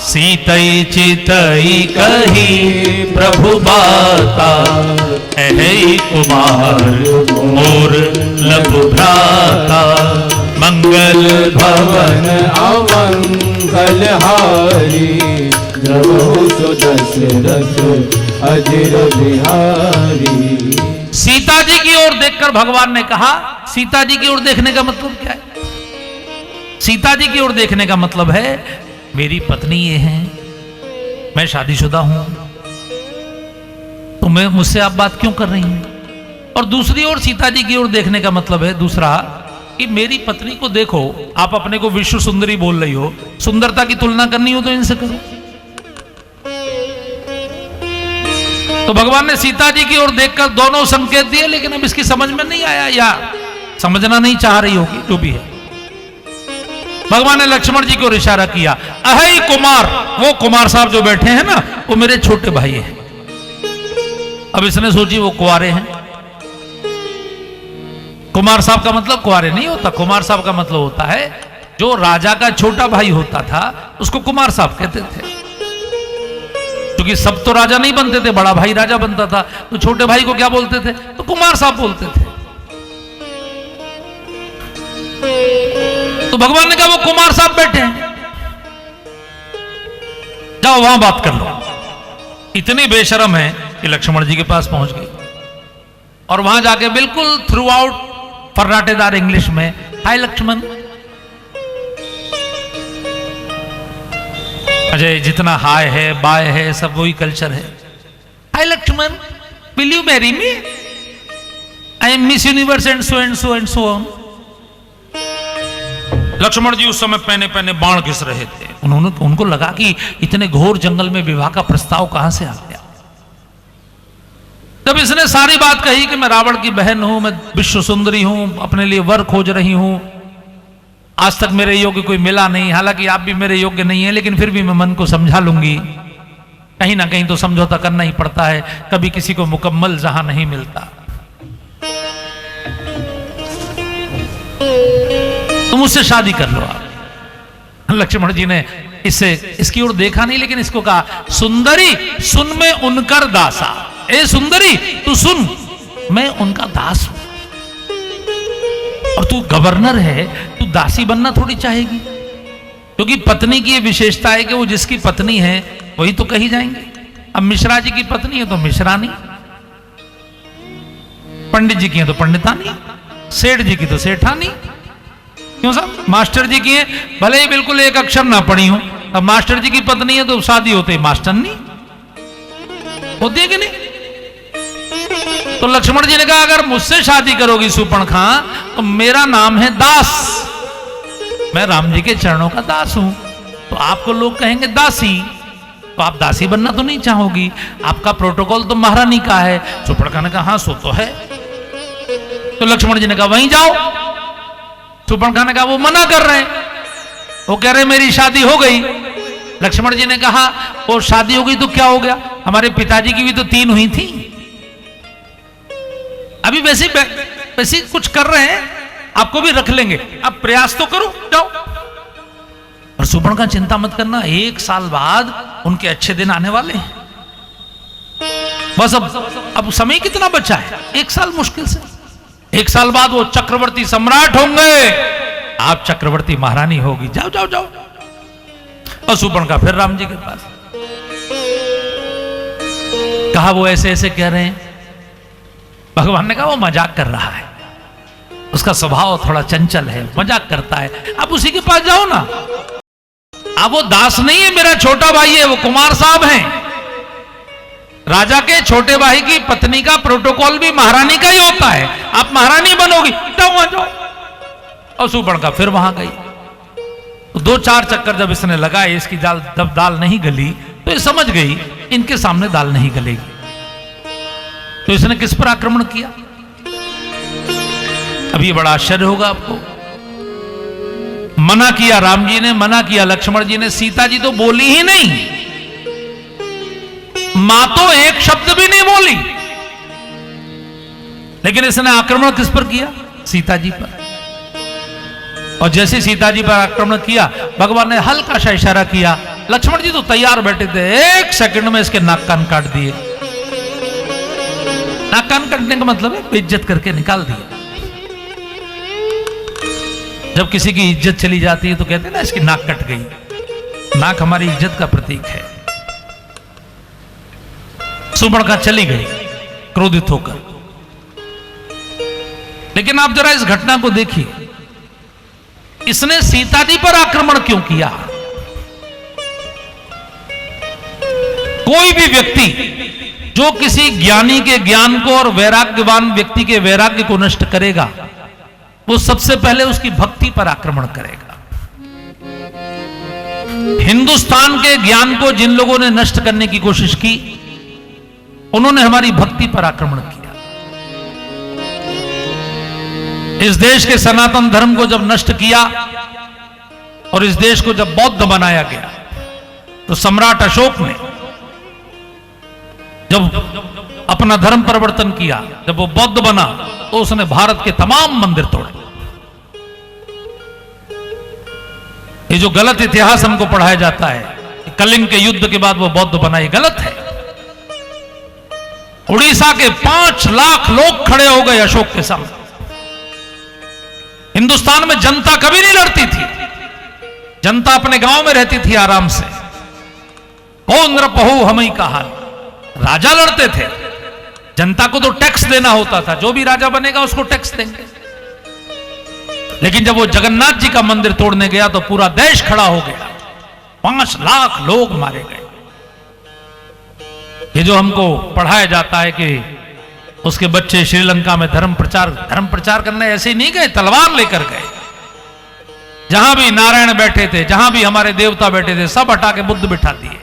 सीतई चितई कही प्रभु बाता, अहि कुमार मोर लघु भ्राता, मंगल भवन अमंगल हारी, जब सो दशरथ अजिर बिहारी। सीता जी की ओर देखकर भगवान ने कहा, सीता जी की ओर देखने का मतलब क्या है? सीता जी की ओर देखने का मतलब है मेरी पत्नी ये है, मैं शादीशुदा हूं, तो मैं मुझसे आप बात क्यों कर रही हैं? और दूसरी ओर सीता जी की ओर देखने का मतलब है दूसरा कि मेरी पत्नी को देखो, आप अपने को विश्व सुंदरी बोल रही हो, सुंदरता की तुलना करनी हो तो इनसे करो। तो भगवान ने सीता जी की ओर देखकर दोनों संकेत दिए, लेकिन अब इसकी समझ में नहीं आया या समझना नहीं चाह रही होगी, जो भी है। भगवान ने लक्ष्मण जी की ओर इशारा किया, अहि कुमार, वो कुमार साहब जो बैठे हैं ना, वो मेरे छोटे भाई हैं। अब इसने सोची वो कुंवारे हैं। कुमार साहब का मतलब कुंवारे नहीं होता, कुमार साहब का मतलब होता है जो राजा का छोटा भाई होता था उसको कुमार साहब कहते थे। क्योंकि सब तो राजा नहीं बनते थे, बड़ा भाई राजा बनता था, तो छोटे भाई को क्या बोलते थे? तो कुमार साहब बोलते थे। तो भगवान ने कहा वो कुमार साहब बैठे हैं, जाओ वहां बात कर लो। इतनी बेशरम है कि लक्ष्मण जी के पास पहुंच गई और वहां जाके बिल्कुल थ्रू आउट फर्राटेदार इंग्लिश में, हाय लक्ष्मण। अजय जितना हाय है बाय है सब वही कल्चर है। Hi Lakshman, will you marry me? I am Miss Universe and so and so and so on. Lakshman ji उस समय पहने पहने बाण घिस रहे थे। उनको लगा कि इतने घोर जंगल में विवाह का प्रस्ताव कहां से आ गया। जब इसने सारी बात कही कि मैं रावण की बहन हूं, मैं विश्व सुंदरी हूं, अपने लिए वर खोज रही हूं, आज तक मेरे योग्य कोई मिला नहीं, हालांकि आप भी मेरे योग्य नहीं है, लेकिन फिर भी मैं मन को समझा लूंगी। कहीं ना कहीं तो समझौता करना ही पड़ता है, कभी किसी को मुकम्मल जहां नहीं मिलता। तो मुझसे शादी कर लो आप। लक्ष्मण जी ने इसकी ओर देखा नहीं, लेकिन इसको कहा, सुंदरी सुन में उनकर दासा। ए सुंदरी तू सुन, मैं उनका दास हूं और तू गवर्नर है, तू दासी बनना थोड़ी चाहेगी? क्योंकि पत्नी की ये विशेषता है कि वो जिसकी पत्नी है वही तो कही जाएंगे। अब मिश्रा जी की पत्नी है तो मिश्रानी, पंडित जी की है तो पंडितानी, सेठ जी की तो सेठानी। क्यों साहब? मास्टर जी की है, भले ही बिल्कुल एक अक्षर ना पढ़ी हो, अब मास्टर जी की पत्नी है तो शादी होते ही मास्टरनी होती है कि नहीं? तो लक्ष्मण जी ने कहा, अगर मुझसे शादी करोगी शूर्पणखा तो मेरा नाम है दास, मैं राम जी के चरणों का दास हूं, तो आपको लोग कहेंगे दासी, तो आप दासी बनना तो नहीं चाहोगी, आपका प्रोटोकॉल तो महारानी का है। शूर्पणखा ने कहा, हाँ सो तो है। तो लक्ष्मण जी ने कहा, वहीं जाओ। शूर्पणखा ने कहा, वो मना कर रहे हैं, वो कह रहे मेरी शादी हो गई। लक्ष्मण जी ने कहा, वो शादी हो गई तो क्या हो गया, हमारे पिताजी की भी तो 3 हुई थी, अभी वैसे कुछ कर रहे हैं, आपको भी रख लेंगे, आप प्रयास तो करो, जाओ। और शूर्पणखा चिंता मत करना, 1 साल बाद उनके अच्छे दिन आने वाले हैं। बस अब समय कितना बचा है, 1 साल मुश्किल से। 1 साल बाद वो चक्रवर्ती सम्राट होंगे, आप चक्रवर्ती महारानी होगी। जाओ जाओ जाओ। और शूर्पणखा फिर राम जी के पास कहा, वो ऐसे ऐसे कह रहे हैं। भगवान ने कहा वो मजाक कर रहा है, उसका स्वभाव थोड़ा चंचल है, मजाक करता है। आप उसी के पास जाओ ना। अब वो दास नहीं है, मेरा छोटा भाई है, वो कुमार साहब हैं। राजा के छोटे भाई की पत्नी का प्रोटोकॉल भी महारानी का ही होता है। आप महारानी बनोगी, जाओ वहां जाओ। और शूर्पणखा फिर वहां गई। तो 2-4 चक्कर जब इसने लगाए, इसकी जब दाल नहीं गली तो ये समझ गई इनके सामने दाल नहीं गलेगी। तो इसने किस पर आक्रमण किया? अब ये बड़ा आश्चर्य होगा आपको। मना किया राम जी ने, मना किया लक्ष्मण जी ने, सीता जी तो बोली ही नहीं। मां तो एक शब्द भी नहीं बोली, लेकिन इसने आक्रमण किस पर किया? सीता जी पर। और जैसे सीता जी पर आक्रमण किया, भगवान ने हल्का सा इशारा किया। लक्ष्मण जी तो तैयार बैठे थे, 1 सेकंड में इसके नाक कान काट दिए। नाक कान काटने का मतलब है बेइज्जत करके निकाल दिया। जब किसी की इज्जत चली जाती है तो कहते हैं ना, इसकी नाक कट गई। नाक हमारी इज्जत का प्रतीक है। शूर्पणखा चली गई क्रोधित होकर। लेकिन आप जरा इस घटना को देखिए, इसने सीता जी पर आक्रमण क्यों किया? कोई भी व्यक्ति जो किसी ज्ञानी के ज्ञान को और वैराग्यवान व्यक्ति के वैराग्य को नष्ट करेगा, वो सबसे पहले उसकी भक्ति पर आक्रमण करेगा। हिंदुस्तान के ज्ञान को जिन लोगों ने नष्ट करने की कोशिश की, उन्होंने हमारी भक्ति पर आक्रमण किया। इस देश के सनातन धर्म को जब नष्ट किया और इस देश को जब बौद्ध बनाया गया, तो सम्राट अशोक ने जब अपना धर्म परिवर्तन किया, जब वो बौद्ध बना, तो उसने भारत के तमाम मंदिर तोड़े। ये जो गलत इतिहास हमको पढ़ाया जाता है, कलिंग के युद्ध के बाद वो बौद्ध बना, ये गलत है। उड़ीसा के 5 लाख लोग खड़े हो गए अशोक के सामने। हिंदुस्तान में जनता कभी नहीं लड़ती थी, जनता अपने गांव में रहती थी आराम से। कौन नृपहु हमई का हाल, राजा लड़ते थे। जनता को तो टैक्स देना होता था, जो भी राजा बनेगा उसको टैक्स देंगे। लेकिन जब वो जगन्नाथ जी का मंदिर तोड़ने गया तो पूरा देश खड़ा हो गया, 5 लाख लोग मारे गए। ये जो हमको पढ़ाया जाता है कि उसके बच्चे श्रीलंका में धर्म प्रचार करने ऐसे ही नहीं गए, तलवार लेकर गए। जहां भी नारायण बैठे थे, जहां भी हमारे देवता बैठे थे, सब हटा के बुद्ध बिठा दिए।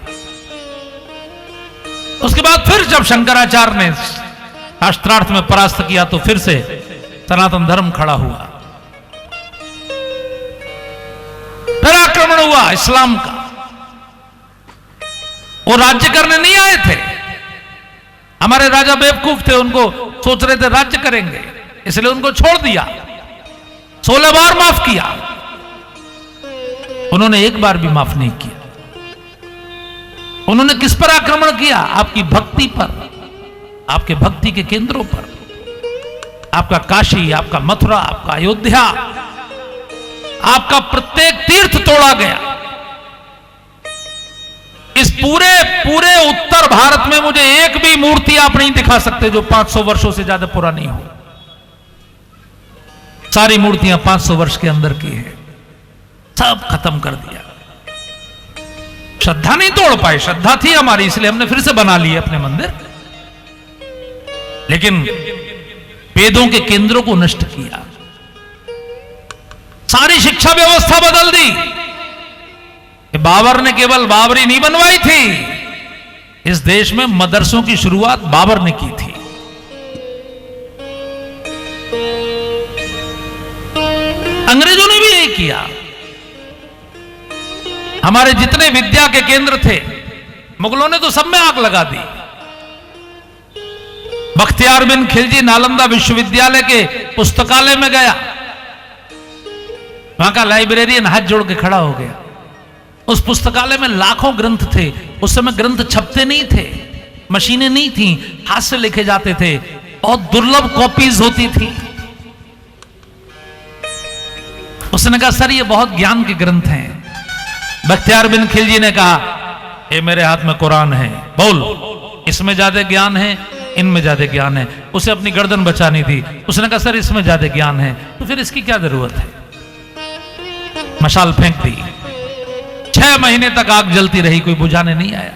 उसके बाद फिर जब शंकराचार्य ने शास्त्रार्थ में परास्त किया, तो फिर से सनातन धर्म खड़ा हुआ। फिर आक्रमण हुआ इस्लाम का। वो राज्य करने नहीं आए थे, हमारे राजा बेवकूफ थे, उनको सोच रहे थे राज्य करेंगे, इसलिए उनको छोड़ दिया। 16 बार माफ किया, उन्होंने एक बार भी माफ नहीं किया। उन्होंने किस पर आक्रमण किया? आपकी भक्ति पर, आपके भक्ति के केंद्रों पर। आपका काशी, आपका मथुरा, आपका अयोध्या, आपका प्रत्येक तीर्थ तोड़ा गया। इस पूरे उत्तर भारत में मुझे एक भी मूर्ति आप नहीं दिखा सकते जो 500 वर्षों से ज्यादा पुरानी हो। सारी मूर्तियां 500 वर्ष के अंदर की है, सब खत्म कर दिया। श्रद्धा नहीं तोड़ पाए, श्रद्धा थी हमारी, इसलिए हमने फिर से बना लिए अपने मंदिर। लेकिन वेदों के केंद्रों को नष्ट किया, सारी शिक्षा व्यवस्था बदल दी। बाबर ने केवल बाबरी नहीं बनवाई थी, इस देश में मदरसों की शुरुआत बाबर ने की थी। अंग्रेजों ने भी यही किया। हमारे जितने विद्या के केंद्र थे, मुगलों ने तो सब में आग लगा दी। बख्तियार बिन खिलजी नालंदा विश्वविद्यालय के पुस्तकालय में गया, वहां का लाइब्रेरियन हाथ जोड़ के खड़ा हो गया। उस पुस्तकालय में लाखों ग्रंथ थे, उस समय ग्रंथ छपते नहीं थे, मशीनें नहीं थी, हाथ से लिखे जाते थे, बहुत दुर्लभ कॉपीज होती थी। उसने कहा सर ये बहुत ज्ञान के ग्रंथ हैं। बख्तियार बिन खिलजी ने कहा ये मेरे हाथ में कुरान है, बोल इसमें ज्यादा ज्ञान है, इनमें ज्यादा ज्ञान है। उसे अपनी गर्दन बचानी थी। उसने कहा सर इसमें ज्यादा ज्ञान है, तो फिर इसकी क्या जरूरत है। मशाल फेंक दी। 6 महीने तक आग जलती रही, कोई बुझाने नहीं आया।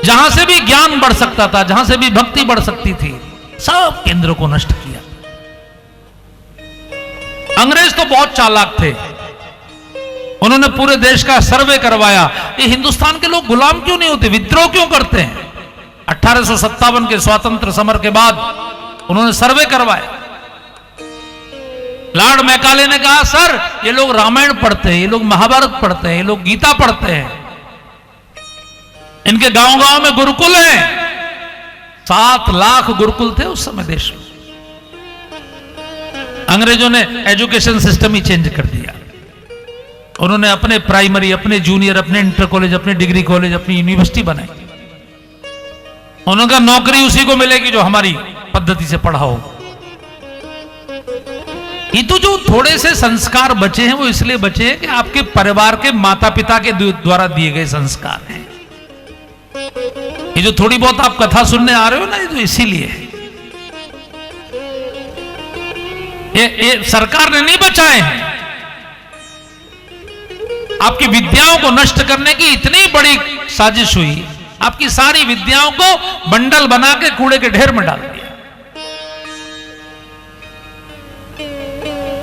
जहां से भी ज्ञान बढ़ सकता था, जहां से भी भक्ति बढ़ सकती थी, सब केंद्र को नष्ट किया। अंग्रेज तो बहुत चालाक थे, उन्होंने पूरे देश का सर्वे करवाया। ये हिंदुस्तान के लोग गुलाम क्यों नहीं होते, विद्रोह क्यों करते हैं। 1857 के स्वातंत्र समर के बाद उन्होंने सर्वे करवाया। लॉर्ड मैकाले ने कहा सर ये लोग रामायण पढ़ते हैं, ये लोग महाभारत पढ़ते हैं, ये लोग गीता पढ़ते हैं, इनके गांव-गांव में गुरुकुल हैं। 7 लाख गुरुकुल थे उस समय देश में। अंग्रेजों ने एजुकेशन सिस्टम ही चेंज कर दिया। उन्होंने अपने प्राइमरी, अपने जूनियर, अपने इंटर कॉलेज, अपने डिग्री कॉलेज, अपनी यूनिवर्सिटी बनाई। उन्होंने कहा नौकरी उसी को मिलेगी जो हमारी पद्धति से पढ़ा हो। ये तो जो थोड़े से संस्कार बचे हैं वो इसलिए बचे हैं कि आपके परिवार के माता पिता के द्वारा दिए गए संस्कार हैं। ये जो थोड़ी बहुत आप कथा सुनने आ रहे हो ना, ये तो इसीलिए है। ये सरकार ने नहीं बचाए हैं। आपकी विद्याओं को नष्ट करने की इतनी बड़ी साजिश हुई, आपकी सारी विद्याओं को बंडल बना के कूड़े के ढेर में डाल दिया।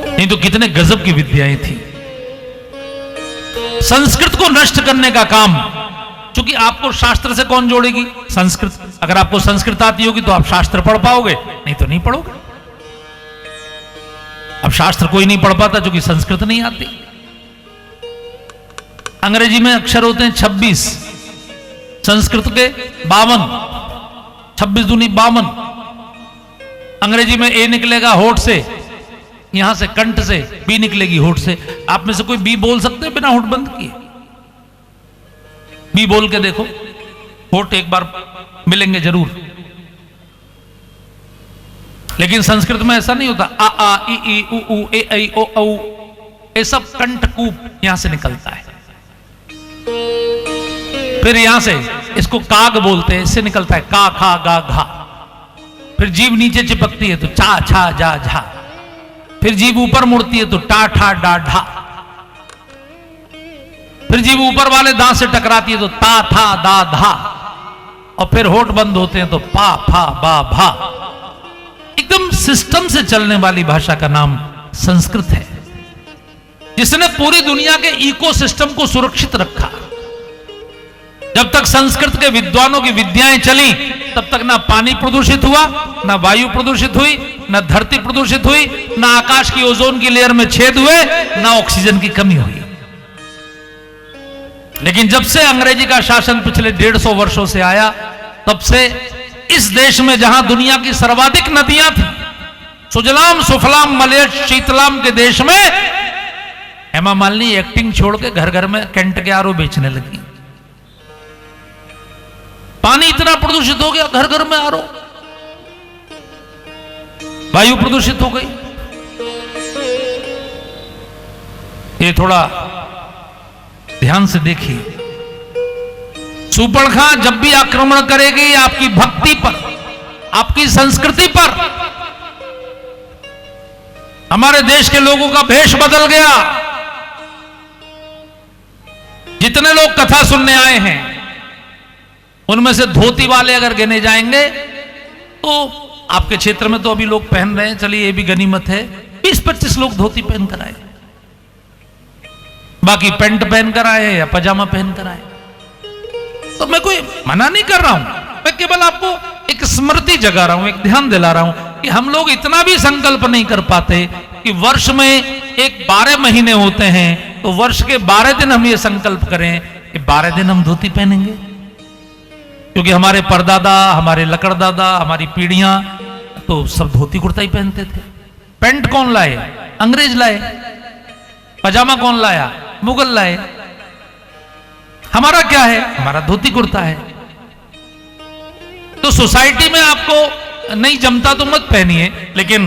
नहीं तो कितने गजब की विद्याएं थी। संस्कृत को नष्ट करने का काम, क्योंकि आपको शास्त्र से कौन जोड़ेगी, संस्कृत। अगर आपको संस्कृत आती होगी तो आप शास्त्र पढ़ पाओगे, नहीं तो नहीं पढ़ोगे। अब शास्त्र कोई नहीं पढ़ पाता क्योंकि संस्कृत नहीं आती। अंग्रेजी में अक्षर होते हैं 26, संस्कृत के 52, 26 दूनी 52। अंग्रेजी में ए निकलेगा होठ से, यहां से कंठ से, बी निकलेगी होठ से। आप में से कोई बी बोल सकते हैं बिना होठ बंद किए? बी बोल के देखो, होठ एक बार मिलेंगे जरूर। लेकिन संस्कृत में ऐसा नहीं होता। आ आ ई ई उ उ ए ऐ ओ औ, ये सब कंठकूप यहां से निकलता है। फिर यहां से इसको काग बोलते हैं, इससे निकलता है का खा गा घा। फिर जीभ नीचे चिपकती है तो चा छा जा झा। फिर जीभ ऊपर मुड़ती है तो टा ठा डा ढा। फिर जीभ ऊपर वाले दांत से टकराती है तो ता था दा धा। और फिर होठ बंद होते हैं तो पा फा बा भा। एकदम सिस्टम से चलने वाली भाषा का नाम संस्कृत है, जिसने पूरी दुनिया के इकोसिस्टम को सुरक्षित रखा। जब तक संस्कृत के विद्वानों की विद्याएं चली, तब तक ना पानी प्रदूषित हुआ, ना वायु प्रदूषित हुई, ना धरती प्रदूषित हुई, ना आकाश की ओजोन की लेयर में छेद हुए, ना ऑक्सीजन की कमी हुई। लेकिन जब से अंग्रेजी का शासन पिछले 150 वर्षों से आया, तब से इस देश में जहां दुनिया की सर्वाधिक नदियां थी, सुजलाम सुफलाम मलयज शीतलाम के देश में हेमा मालिनी एक्टिंग छोड़ के घर घर में कैंट के आरओ बेचने लगी। पानी इतना प्रदूषित हो गया, घर घर में आरओ। वायु प्रदूषित हो गई। ये थोड़ा ध्यान से देखिए। सूर्पणखा जब भी आक्रमण करेगी आपकी भक्ति पर, आपकी संस्कृति पर, हमारे देश के लोगों का भेष बदल गया। जितने लोग कथा सुनने आए हैं, उनमें से धोती वाले अगर गिने जाएंगे तो आपके क्षेत्र में तो अभी लोग पहन रहे हैं, चलिए ये भी गनीमत है, 20-25 लोग धोती पहन कर आए। बाकी पैंट पहन कर आए या पजामा पहन कर आए। तो मैं कोई मना नहीं कर रहा हूं, मैं केवल आपको एक स्मृति जगा रहा हूं, एक ध्यान दिला रहा हूं कि हम लोग इतना भी संकल्प नहीं कर पाते कि वर्ष में एक 12 महीने होते हैं, तो वर्ष के 12 दिन हम ये संकल्प करें कि 12 दिन हम धोती पहनेंगे। क्योंकि हमारे परदादा, हमारे लकड़दादा, हमारी पीढ़ियां तो सब धोती कुर्ता ही पहनते थे। पैंट कौन लाए? अंग्रेज लाए। पजामा कौन लाया? मुगल लाए। हमारा क्या है? हमारा धोती कुर्ता है। तो सोसाइटी में आपको नहीं जमता तो मत पहनिए, लेकिन